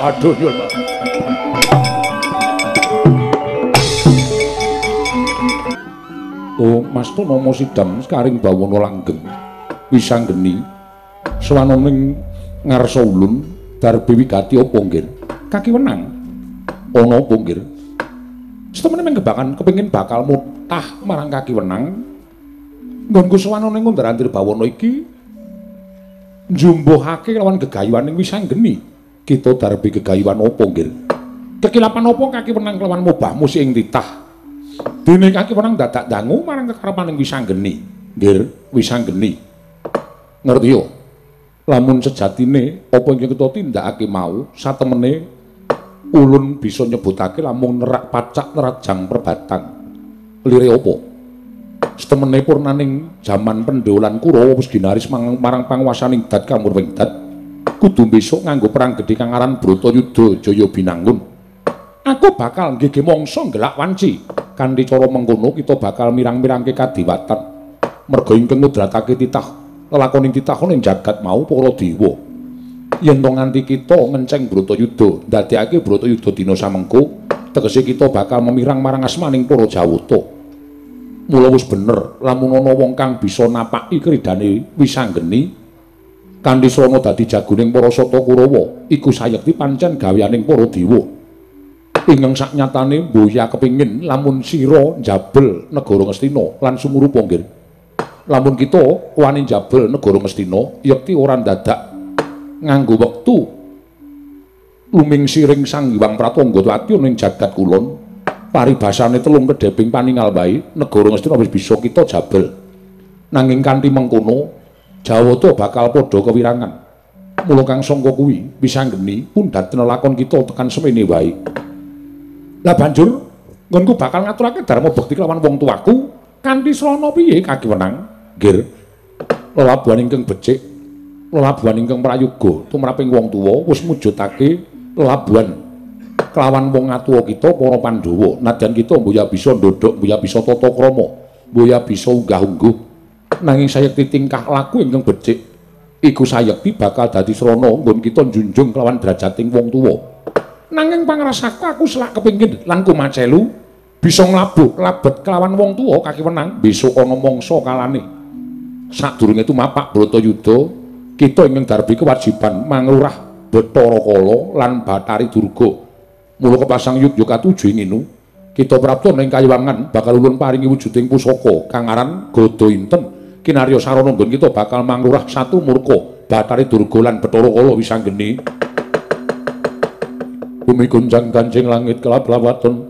Aduh nyuwun Pak. Masta nama Sidam karing bawana langgeng wisanggeni sawananing ngarsa ulun darbe wigati apa nggih? Kakiwenang ana apa nggih? Setemene menggebakan kepengin bakal mutah marang Kakiwenang nggonku sawananing ngundarantir bawana iki njumbuhake lawan gegayuhaning wisanggeni. Kita darbe gegayuhan apa nggih? Kekilapan apa Kakiwenang kelawan mobahmu sing titah? Dene Kakiwenang dadak dangu marang kekarepaning wisanggeni. Nggih, wisanggeni. Ngerti yo? Lamun sejatine apa ingkang kita tindakake mau satemene ulun bisa nyebutake lamun nerak pacak nerajang perbatang. Lire apa? Setemene purnaning jaman Pandhawa Kurawa wis ginaris marang panguwasaning Dat Kamurwengdat. Kudu besok nganggo perang gedhe kang aran Bratayuda Jaya Binangun. Aku bakal nggege mangsa ngelak wanci. Kanthi cara mengkono kita bakal mirang-mirangke kadiwatan. Merga ingkang ngudratake titah lelakoning titah ning jagat mau para dewa. Yen to nganti kita ngenceng Bratayuda, ndadekake Bratayuda dina samengko, tegese kita bakal memirang marang asmaning para Jawata. Mula wis bener lamun ana wong kang bisa napaki kridane wisanggeni kanthi srana dadi jagoning para Sata Kurawa iku sayekti pancen gaweaning para dewa. Ingkang saknyatane mboya kepingin lamun sira njabel negara Ngastina lan sumurupa nggih. Lamun kita wani njabel negara Ngastina yekti ora dadak nganggo wektu luming siring Sang Hyang Pratanggatwati ning jagat kulon paribasane telung kedheping paningal wae negara Ngastina wis bisa kita jabel. Nanging kanthi mengkono Jawata bakal padha kewirangan. Mula kang sangka kuwi wisanggeni pun dadi lakon kita tekan semene wae. Lah banjur nggonku bakal ngaturake dharma bekti kelawan wong tuaku kanthi srana piye Kakiwenang? Nggih. Lelabuhan ingkang becik, lelabuhan ingkang prayoga tumraping wong tuwa wis mujudake lelabuhan kelawan wong atuwa kita para Pandhawa. Nadyan kita mboya bisa ndodhok, mboya bisa tata krama, mboya bisa unggah-ungguh. Nanging sayekti tingkah laku ingkang becik iku sayekti bakal dadi srana nggon kita njunjung kelawan derajating wong tuwa. Nanging pangrasaku aku selak kepingin lan kumacelu bisa nglabuh labet kelawan wong tuwa Kakiwenang besok ana mangsa kalane. Sadurunge tumapak Bratayuda kita ingkang darbi kewajiban manglurah Bathara Kala lan Bathari Durga. Mula kepasang yuk-yuk katuju nginu, kita prapta ning Kayiwangan bakal ulun paringi wujuding pusaka kang aran Gada Inten. Kinarya sarana nggon kita bakal manglurah satu murka Bathari Durga lan Bathara Kala wisanggeni. Bumi gunjang kancing langit kelap-lapaton,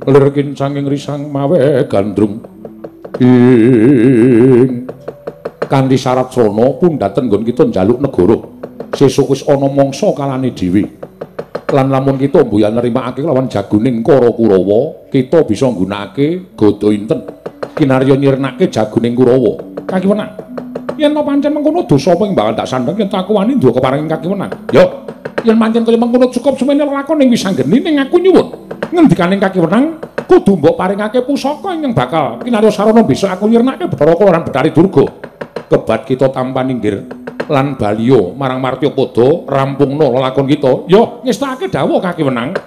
lir kincanging risang mawe gandrung. Kanthi syarat srana pundhaten nggon kita njaluk negara sesuk wis ana mangsa kalane dhewe. Lan lamun kita mbuyan nerimakake lawan jagoning Kara Kurawa, kita bisa nggunakake Gada Inten kinarya nyirnake jagoning Kurawa. Kakiwenan. Yen to pancen mengkono dosa ping bakal tak sandhang yen tak wani duwe keparenging kakiwenan. Ya, yen pancen kaya mengkono cukup semene lakon ing wisanggeni ning aku nyuwun. Ngendikaning kakiwenan kudu mbok paringake pusaka ingkang bakal kinarya sarana bisa aku nyirnake Bathara Kala lan Bathari Durga. Kebat kita tampa ninggir lan baliya marang Martyapada rampungna lakon kita. Ya, ngestakake dawuh kakiwenan.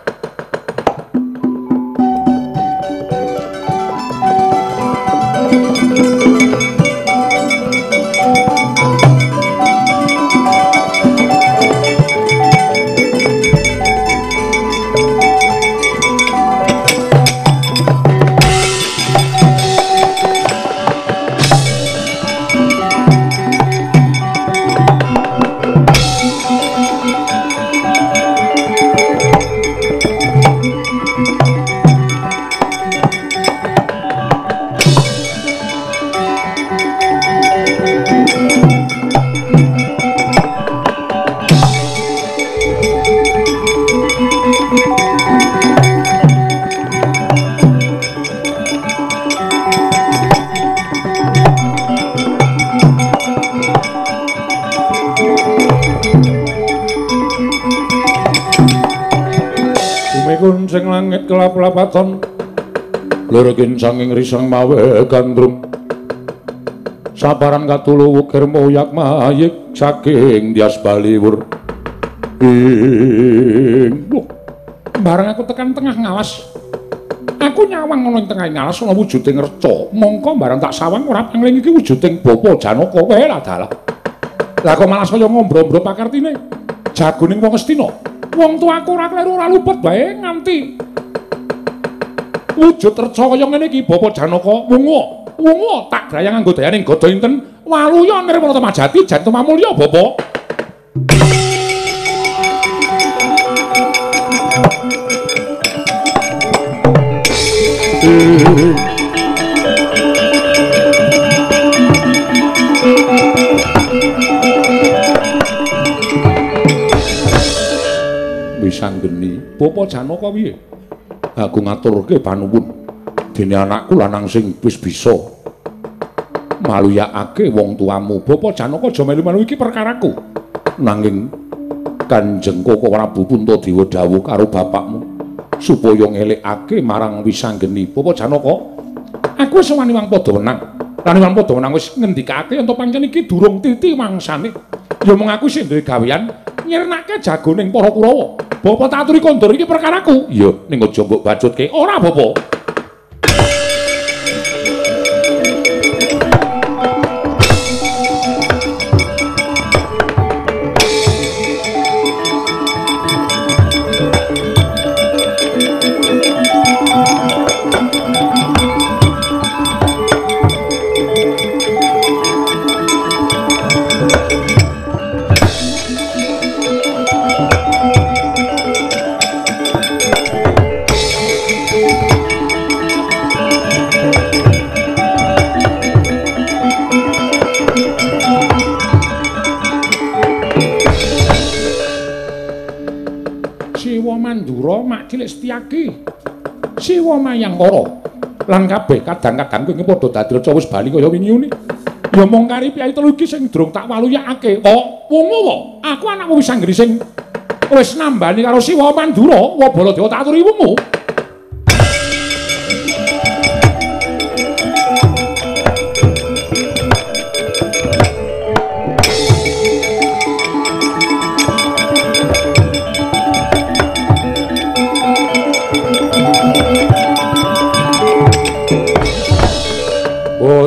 Kuncing langit kelap-lapaton, lir kincanging risang mawe gandrung. Sabaran katulu wukir moyak mayik saking Dias Baliwur. Bareng aku tekan tengah ngalas, aku nyawang ana ing tengah ngalas ana wujuding reca. Mongko bareng tak sawang ora pangling iki wujuding Bapa Janaka wae lah dalah. Lah kok malah kaya ngombro-ombro pakartine jagoning wong Astina. Wong tuaku ora kleru ora luput bae nganti wujud reca kaya ngene iki Bapa Janaka wungu tak grayang nganggo dayaning Gada Inten waluya nirwana Majati jan tumamulya Bapa. Wisanggeni Bapa Janaka piye? Aku ngaturke panuwun dene anakku lanang sing wis bisa maluyakake wong tuamu. Bapa Janaka aja melu-melu iki perkaraku. Nanging Kanjeng Koko Prabu Puntadewa dawuh karo bapakmu supaya ngelekake marang wisanggeni. Bapa Janaka, aku wis wani wang padha wenang. Lan wang padha wenang wis ngendikake ento pancen iki durung titi mangsane. Ya mung aku sing duwe gawean nyirnake jagoning para Kurawa. Bapak tak aturi kondur iki perkaraku. Iya, ning aja mbok bacutke. Ora, Bapak. Cilik Setyaki Siwa Mayangkara lan kabeh kadang-kadang kowe padha dadi reca wis bali kaya wingi-wingi. Ya mung kari piyai telu iki sing durung tak waluyake. Wungu wae. Aku anakmu wis anggere sing wis nambani karo Siwa Mandura, wa Baladewa tak aturi wungu.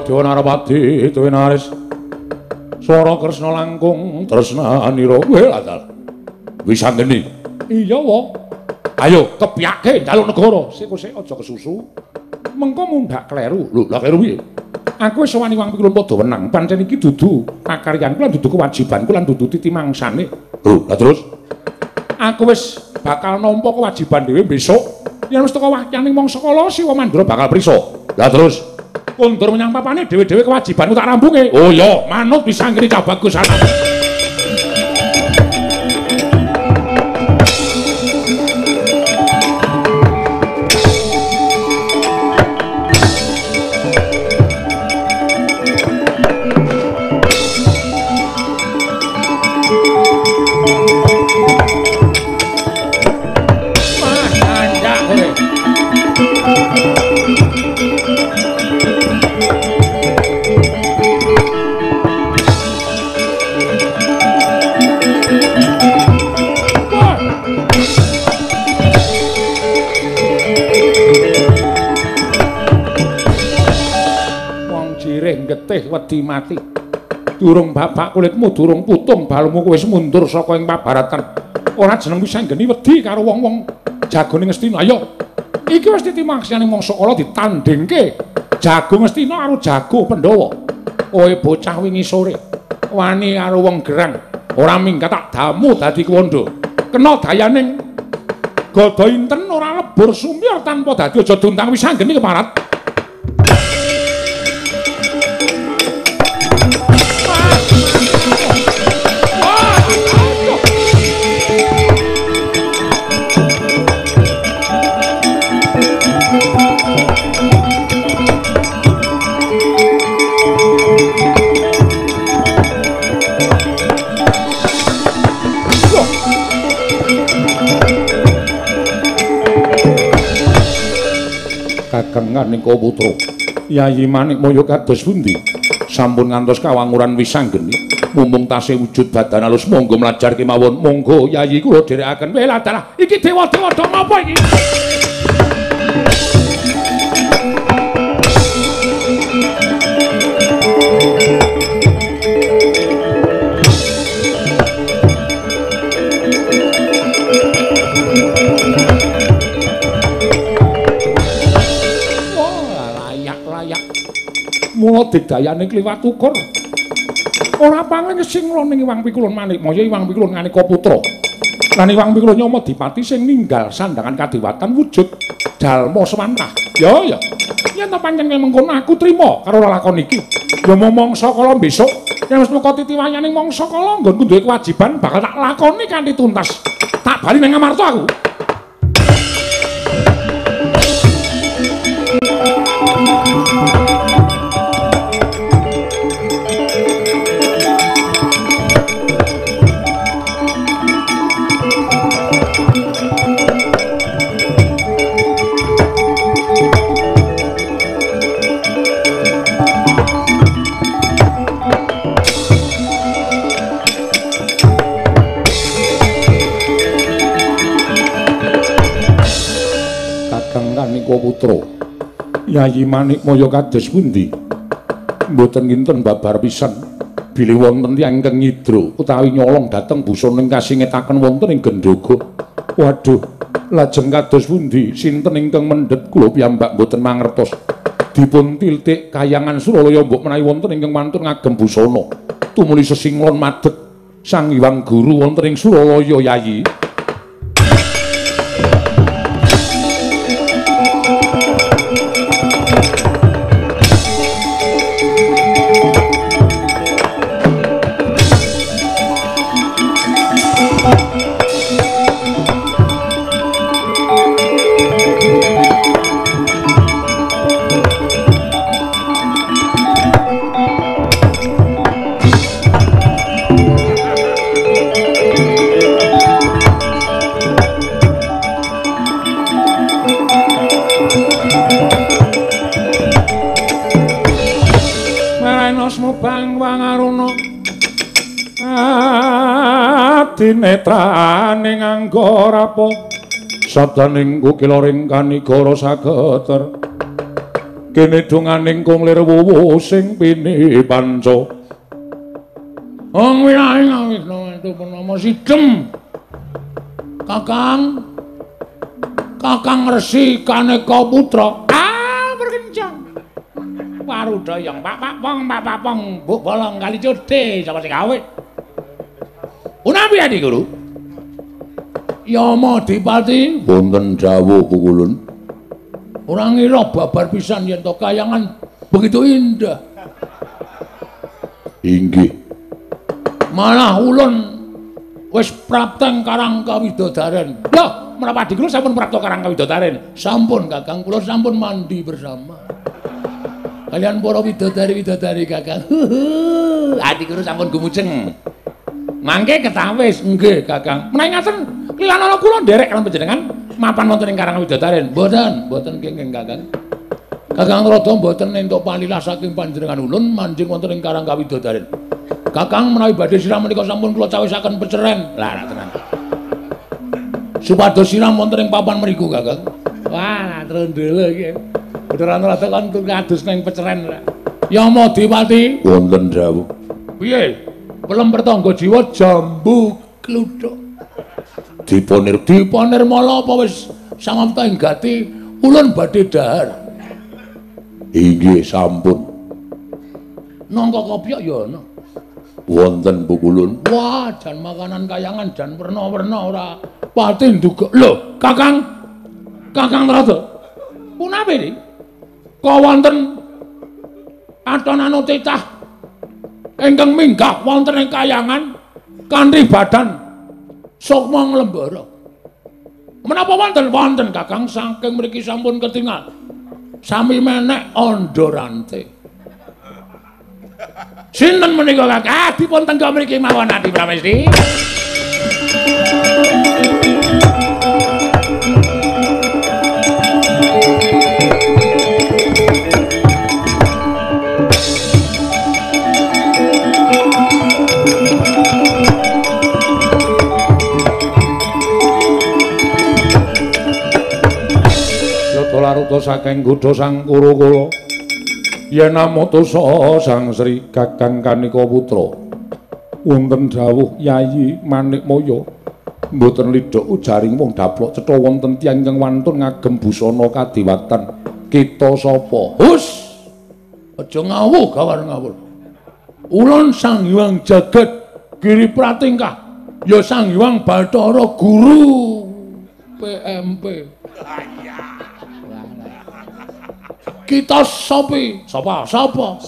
Dewa Narapati Tuwinaris Swara Kresna langkung tresnanira weladal. Wisanggeni. Iya, wa. Ayo kepyake njaluk negara. Sik aja kesusu. Mengko mundhak kleru. Lho, lah kleru piye? Aku wis wani wong pikulun padha wenang. Pancen iki dudu pakaryanku lan dudu kewajibanku lan dudu titimangsane. Lho, lah terus aku wis bakal nampa kewajiban dhewe besok. Yen wis teko wakyaning mangsa kala Siwa Mandura bakal prisa. Lah terus kondur menyang papane dhewe-dhewe kewajibanku tak rampunge. Oh iya, manut bisa ngene cabagus ana. Getih wedi mati. Durung bapak kulitmu durung putung balmu kowe wis mundur saka ing pabaratan. Ora jeneng Wisanggeni wedi karo wong-wong jagone Ngastina. Ayo. Iki wis titimaksane mangsa kala ditandingke. Jago Ngastina karo jago Pandhawa. Kowe bocah wingi sore wani karo wong gerang. Ora minggat tak damu dadi kwondo. Kena dayaning gada inten ora lebur sumir tanpa dadi aja duntang Wisanggeni keparat. Kagengan Nika Putra. Yayi Manikmaya kados pundi? Sampun ngantos kawanguran Wisanggeni. Mumpung tasih wujud badan alus monggo mlajar kemawon. Monggo Yayi kula dherekaken. Wela dalah iki dewa-dewa dong apa iki? Mula digdayane kliwat ukur. Ora pangling sing ning Iwang Pikulun Manikmaya Iwang Pikulun Nganika Putra. Lan Iwang Pikulun Nyama Dipati sing ninggal sandangan kadewatan wujud dalma semantah. Ya. Yen ta pancen mengkono aku trima karo lakon iki. Ya mangsa kala besok yen wis meka titiwayaning mangsa kala nggonku duwe kewajiban bakal tak lakoni kanthi tuntas. Tak bali nang Ngamarta aku. Nika Putra. Yayi Manikmaya kados pundi? Mboten kinten babar pisan. Bilih wonten tiyang ingkang nyidra utawi nyolong dhateng busana ing kasingetaken wonten ing Gendhoga. Waduh, lajeng kados pundi? Sinten ingkang mendhet kula piyambak mboten mangertos. Dipun tiltik kayangan Suralaya mbok menawi wonten ingkang mantun ngagem busana. Tumuli sesinglon madeg Sang Hyang Guru wonten ing Suralaya Yayi. Dinetrane nganggo rapo sabdaning kukiloring kanigara sageter kene donganing kunglir wuwu sing pini panca Wong winahe ngawisna entuk penama Sidem. Kakang Resi Kaneka Putra. Berkencang. Warudayang pak pong mbok bolong kali codhe sapa sing gawe. Unapi adi Guru? Yama Dipati wonten dawuh pukulun. Ora ngira babar pisan yen to kayangan begitu indah. Inggih. Malah ulun wis prapteng Karang Kawidodaren. Lho, menapa Adi kula sampun prapta Karang Kawidodaren? Sampun Kakang, kula sampun mandi bersama. Kalian para widodari-widodari Kakang. Adi kula sampun gumujeng. Mangke ketawis nggih Kakang. Menawi ngaten Kilanana kula nderek kalian panjenengan mapan wonten ing Karang Widodaren. Mboten kenging Kakang. Kakang Rada mboten entuk panilah saking panjenengan ulun manjing wonten ing Karang Kawidodaren. Kakang menawi badhe siram menika sampun kula cawisaken peceren. Lah rak tenan. Supados siram wonten ing papan mriku Kakang. Wah, trondolo iki. Putra Rada kan kados ning peceren. Yama Dipati wonten dawuh. Piye? Pelem pertangga jiwa jambu kluthuk. Diponir apa wis samapta ing gati ulun badhe dahar. Inggih sampun. Nangka kopiok ya ana. Wonten pukulun. Wah, jan makanan kayangan jan werna-werna ora pati ndugek. Lho, Kakang Rada. Punapi iki? Kok wonten atonana titah ingkang minggah wonten ing kayangan kanthi badan sukma nglembara. Menapa wonten Kakang saking mriki sampun ketingal. Sami menek Andorante. Sinten menika Kakang? Dipun tenggo mriki mawon Adi Pramesti. Laruta saking Gudha Sang Kurakala yen namotosa Sang Sri Kakang Kaneka Putra wonten dawuh Yayi Manikmaya mboten lidhok ujaring wong daplok cetha wonten tiyang ingkang wantun ngagem busana kadiwatan kita sapa hus aja ngawuh gawar ngawur ulun Sang Hyang Jagat Giri Pratingkah ya Sang Hyang Bathara Guru PMP. Kita sopi. Sapa? Kok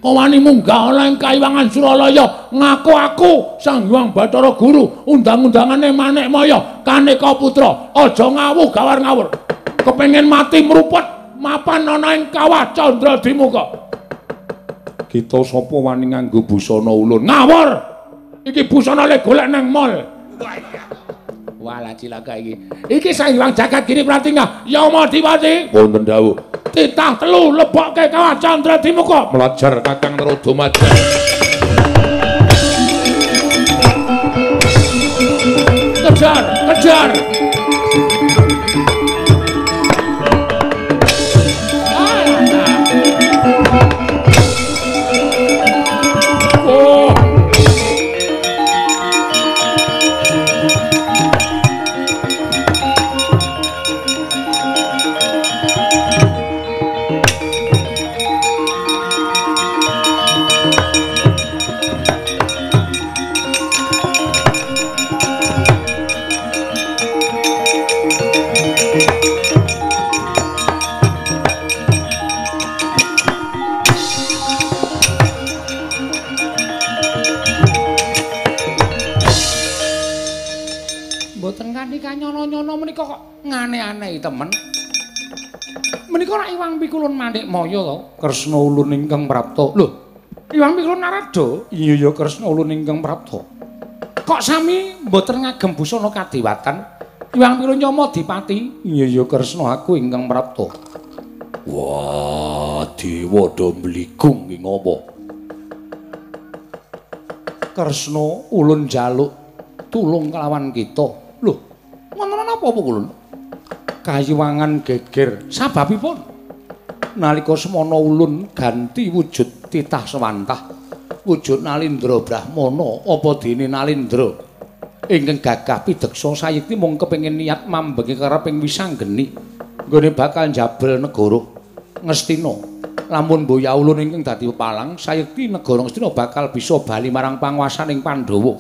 wani munggah ana ing Kaiwangan Suralaya ngaku aku Sang Hyang Bathara Guru, undang-undangane Manikmaya Kaneka Putra. Aja ngawuh gawar ngawur. Kepengin mati mrupet mapan ana ing kawah Candradimuka. Kita sapa wani nganggo busana ulun? Ngawur. Iki busana le golek nang mall. Walah cilaka iki. Iki Sang Hyang Jagat Giri Pratingkah, Yama Dipati. Wonten dawuh. Titah telu lebokke kawah Candradimuka. Melajar Kakang Rada Madya. Kejar. Nyono menika kok ngane-anehi temen. Menika rak Iwang Pikulun Manikmaya to, Kresna ulun ingkang prapta. Lho, Iwang Pikulun Narada? Iya ya Kresna ulun ingkang prapta. Kok sami mboten ngagem busana kadewatan? Iwang Pikulun Yama Dipati? Iya ya Kresna aku ingkang prapta. Wah, dewa Dombligung ki ngopo? Kresna ulun njaluk tulung kelawan kita. Lho, wonten napa Pukulun? Kayiwangan geger sababipun nalika semana ulun ganti wujud titah sewantah wujud Nalindra Brahmana apa dene Nalindra ingkang gagah pideksa sayekti mung kepengin niat mambengi kareping wisanggeni nggone bakal njabel negara Ngastina. Lamun Mboya Ulun ingkang dadi palang sayekti negara Ngastina bakal bisa bali marang panguwasaning Pandhawa.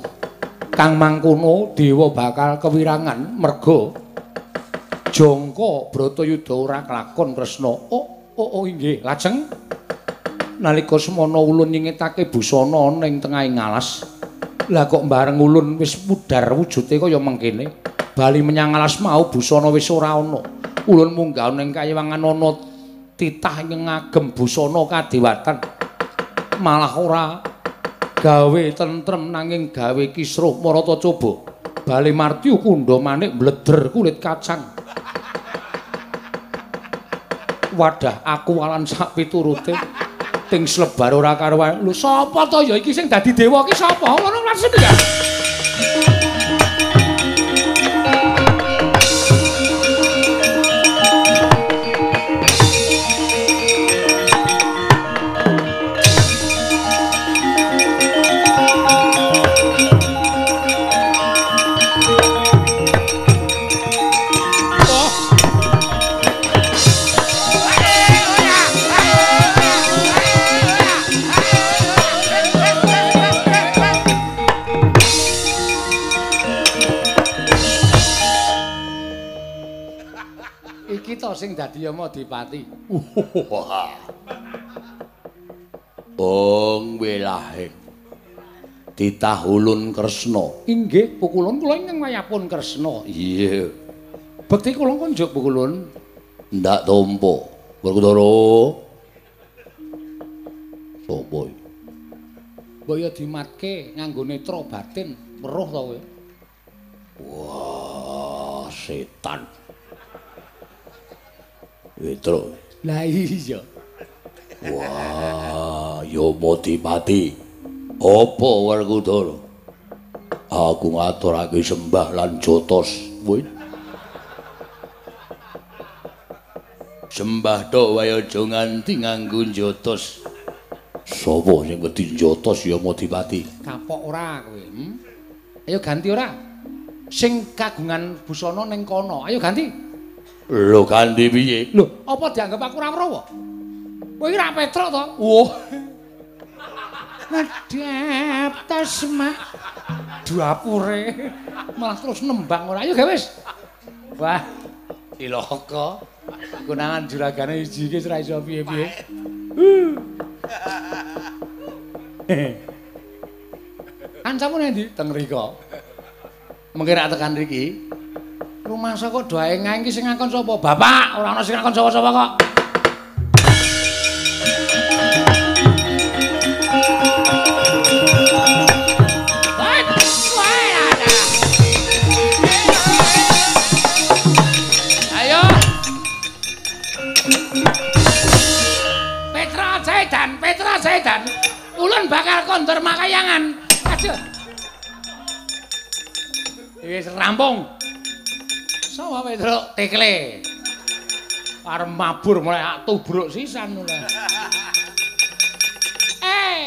Kang mangkono dewa bakal kewirangan merga Jangka Bratayuda ora kelakon Kresna. Oh inggih. Lajeng nalika semana Ulun nyingetake busana ning tengahing alas, lah kok bareng Ulun wis mudhar wujude kaya mengkene, bali menyang alas mau busana wis ora ana. Ulun munggah ning kayewangan ana titah ing ngagem busana kadewatan. Malah ora gawe tentrem nanging gawe kisruh marata coba. Bali martyu kundha manik bleder kulit kacang. Wadah aku walan sak piturute ting slebar ora karuan. Lho sapa to ya iki sing dadi dewa iki sapa? Ngono langsung ya. Sing dadi Yamadipati. Bong welahe. Titah Ulun Kresna. Inggih, pukulun kula ingkang wayahipun Kresna. Iya. Bekti kula konjuk pukulun. Ndak tampa. Werkudara. Sopo iki? Mbaya dimatke nganggo netra batin, weruh to kowe. Wah, setan. Petro. Lah iya. Wah, Yamadipati. Apa Werkudara? Aku ngaturake sembah lan jotos. Woi. Sembah tok wae aja nganti nganggo jotos. Sapa sing wedi jotos Yamadipati? Kapok ora kowe. Ayo ganti ora. Sing kagungan busana ning kono. Ayo ganti. Lho ganti piye? Lho, apa dianggap aku ora weruh? Kowe iki ra Petruk to? Wah. Ngadep tasma duapure. Malah terus nembang ora. Ayo gawe wis. Wah. Cilaka. Kunangan juragane siji iki ora iso piye-piye. Kancamu nang ndi? Teng mriko. Mengki rak tekan mriki. Rumangsa kok doae ngae iki sing ngakon sapa? Bapak, ora ana sing ngakon sapa-sapa kok. Ayo. Petra Zaidan. Ulun bakal kondur makayangan. Aja. Wis rampung. Sapa Petruk tekle. Arep mabur mulai tubruk sisan mulai.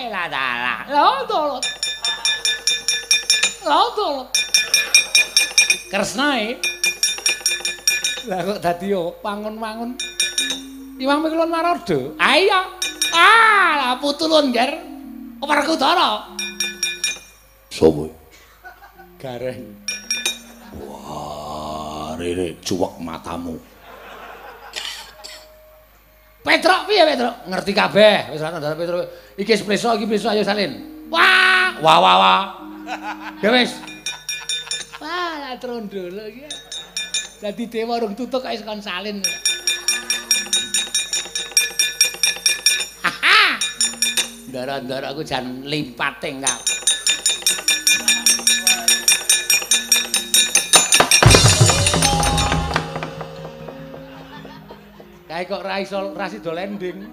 Lah. Lho. Kresnae. Lah kok dadi yo pangun-pangun. Iwang Mikulun Maroda. Iya. Lah putulun ger. Werkudara. Sopo? Gareng. Wah, rene cuwek matamu. Petruk piye Petruk? Ngerti kabeh. Wis ana dalem Petruk. Iki Pleso, iki Pleso ayo salin. Wah. Ya wis. Wah, lah trondolo iki. Dadi dewa rung tutuk kok kon salin. Ndara-ndara aku jan limpate engkau. Kae kok ra sida landing.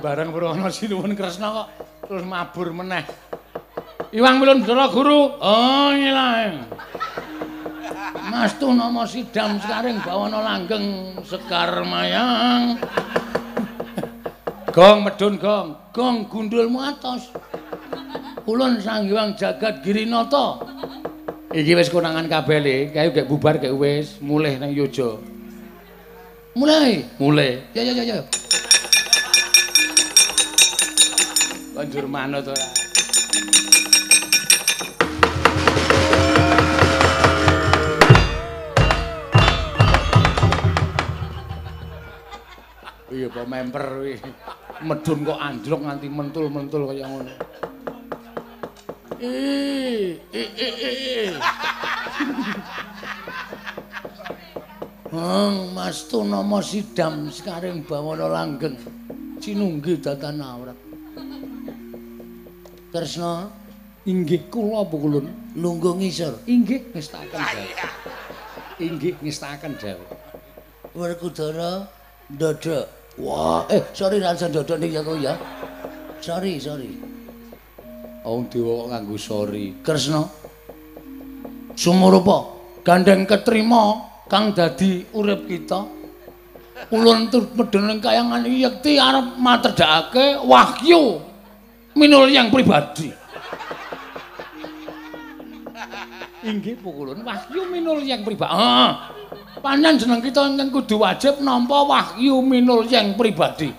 Bareng Purwana Sinuwun Kresna kok terus mabur meneh. Iwang Milun Bathara Guru. Oh ngilang. Mastu nama sidam sekaring bawana langgeng sekar mayang. Gong medun gong. Gong gundulmu atos. Ulun Sang Hyang Jagat Girinata. Iki wis konangan kabeh le, kae gek bubar gek wis mulih nang yoja. Mulai. Ya. Banjur manut ora. Iya apa memper kuwi. Medun kok anjlok nganti mentul-mentul kaya ngono. Mas Tunama Sidam sekaring bawana langgeng. Cinunggi datan awrat. Tresna, inggih kula pukulun lungguh ngisor. Inggih ngestaken dawuh. Inggih ngestaken dawuh. Werkudara ndodok. Wah, sorry rasa ndodok ning aku ya. Sorry. Wong dewa kok nganggo sorry. Kresna. Sumurupa gandeng ketrima kang dadi urip kita. Ulun tur medhen ing kayangan yekti arep materdhakake wahyu minulyang pribadi. Inggih pukulun wahyu minulyang pribadi. Panjenengan jeneng kita ingkang kudu wajib nampa wahyu minulyang pribadi.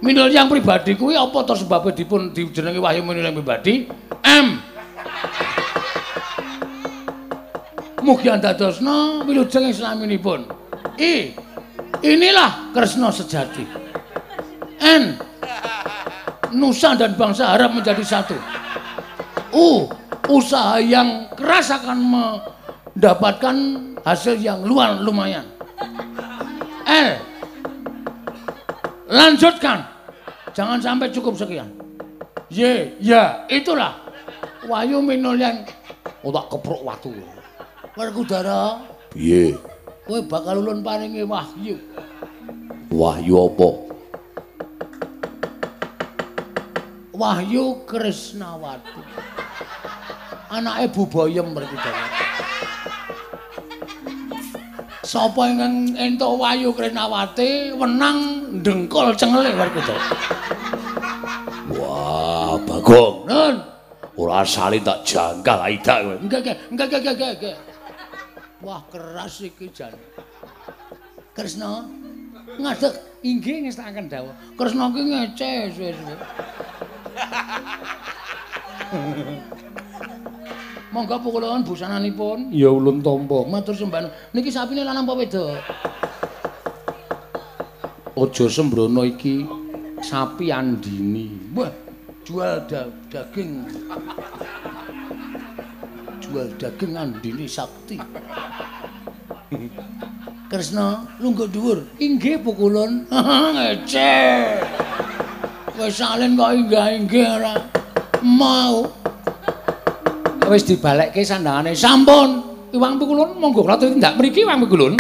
Minulyang pribadi kuwi apa to sebabe dipun dijenengi wahyu minulyang pribadi? Mugi andadosna wilujeng islaminipun. Inilah Kresna sejati. Nusa dan bangsa harap menjadi satu. Usaha yang keras akan mendapatkan hasil yang lumayan. Lanjutkan. Jangan sampai cukup sekian. Ya, itulah wahyu minulyang. Tak keprok watu. Werkudara, piye? kowe bakal ulun paringi wahyu. Wahyu apa? Wahyu Krisnawati. Anake Bubayem Werkudara. Sapa ingkang entuk wahyu Krisnawati wenang ndengkol cengele Werkudara. Wah, Bagong. Nun, ora asale tak jangkal aidak kowe. Enggak. Wah, keras iki jan. Kresna ngadeg inggih ngestaken dawuh. Kresna ki ngeceh suwe-suwe. Monggo pukulun busananipun. Ya ulun tampa. Matur sembah. Niki sapine lanang apa wedok? Aja sembrono iki sapi andini. Wah, jual daging. Jual daging andini sakti. Kresna lungguh dhuwur. Inggih pukulun. Ngeceh. Wis salin kok inggih ora mau. Wis dibalekke sandangane. Sampun. Iwang pukulun monggo kula tindak mriki Iwang pukulun.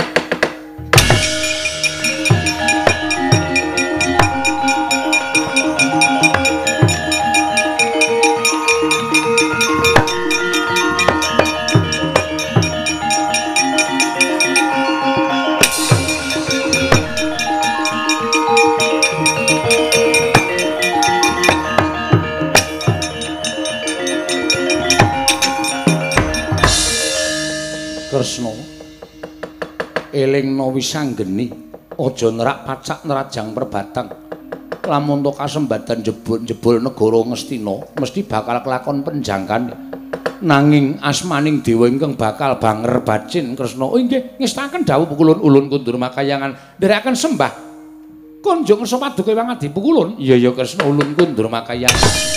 Kresna elingna wisanggeni aja nerak pacak nerajang perbatang lamun to kasembadan jebul negara Ngastina mesti bakal kelakon penjangkan nanging asmaning dewa ingkang bakal banger bacin Kresna. Oh nggih ngestaken dawuh pukulun ulun kundur makayangan nderekaken sembah konjuk ngersa paduka Iwang Adi pukulun. Iya Kresna ulun kundur makayangan.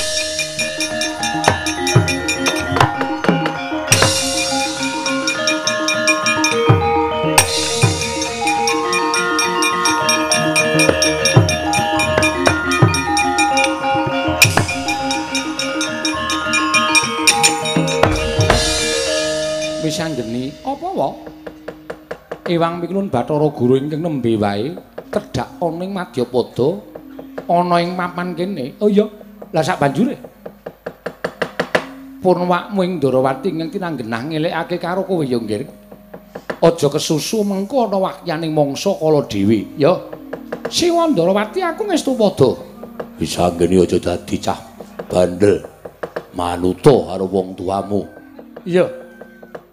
Wisanggeni apa wae? Iwang Pikulun Bathara Guru ingkang nembe wae tedhak ana ing Madyapada ana ing mapan kene. Oh iya, lah sak banjure. Purnawakmu ing Ndarawati ingkang tinanggenah ngelekake karo kowe ya nggih. Aja kesusu mengko ana wakyaning mangsa kala dhewe, ya. Siwa Ndarawati aku ngestu padha. Bisa nggeni aja dadi cah bandel. Manuto karo wong tuamu. Iya.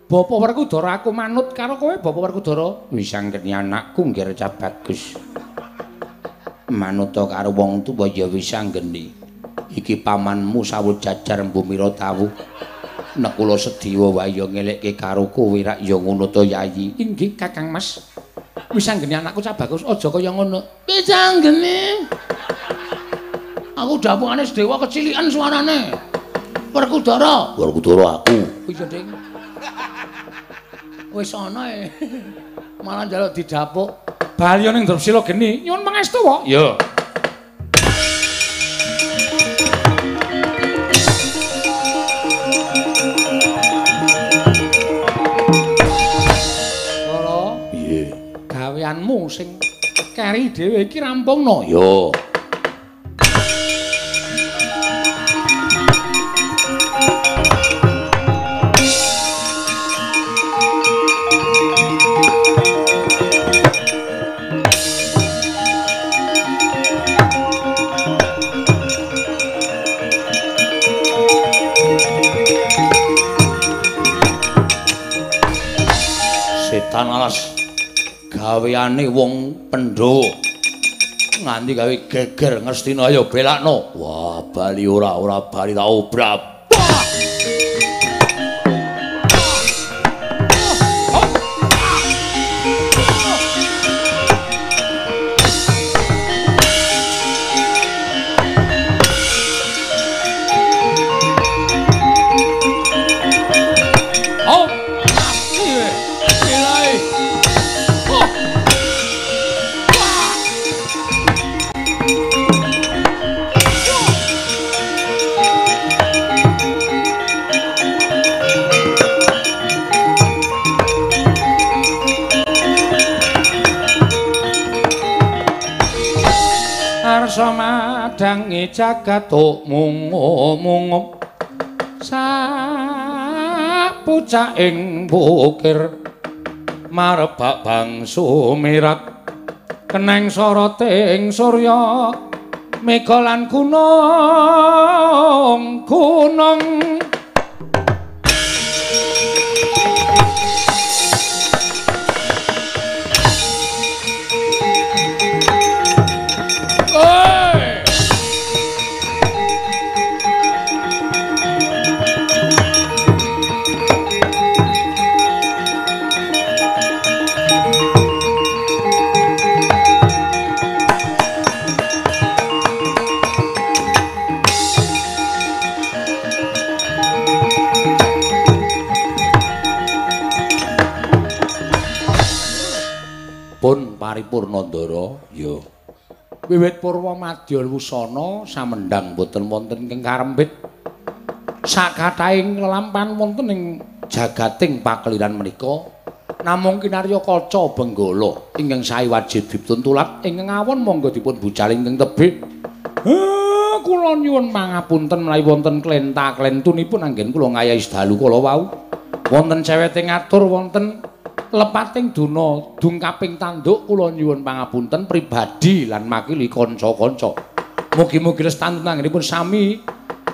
Bapak Werkudara aku manut karo kowe Bapak Werkudara. Wis anggeni anakku nggih cah bagus. Manuto karo wong tuwa ya wis anggeni. Iki pamanmu sawut jajar Mbumira Tawu. Nek kula sediwa wae ya ngelekke karo kowe rak ya ngono to Yayi. Inggih Kakang Mas. Wis anggeni anakku cah bagus aja kaya ngono. Wis anggeni. Aku dapungane sedewa kecilikan suarane. Werkudara. Werkudara aku. Iya, Ding. Wis ana e. Malah njaluk didapuk. Baliyo ning Drepsila geni, nyuwun pangestu wae. Iya. Loro. Piye? Gaweanmu sing keri dhewe iki rampungno. Yo. Setan alas gaweane wong Pandhawa nganti gawe geger Ngastina ayo belakno. Wah, bali ora bali tak obrab. Samadhangi jagat mung sapucaking bukir marebak bangsu mirat keneng soroting surya mega lan gunung Pun paripurnandara ya. Wiwit purwa madya wusana samendang boten wonten ing karempit. Sakathahing lelampahan wonten ing jagating pakeliran menika namung kinarya kaca benggala ingkang sae wajib dipuntulat ingkang awon monggo dipun bucaling ing tebih. Kula nyuwun pangapunten menawi wonten klenta-klentunipun anggen kula ngayahi dalu kala wau. Wonten cewete ngatur wonten lepating duna dungkaping tanduk kula nyuwun pangapunten pribadi lan makili kanca-kanca. Mugi-mugi lestantun anggenipun sami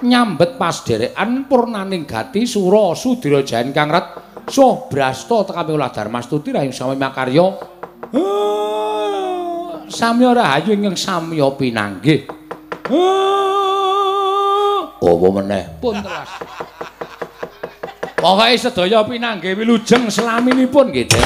nyambet pasderekan purnaning gati sura sudira jayan kang rat soh brasta tekaping ulah Darmastuti rahing sami makarya. Samya rahayu ingkang samya pinanggih. Apa meneh? Pun telas. Pokoke sedaya pinanggih wilujeng selaminipun nggih, Dek.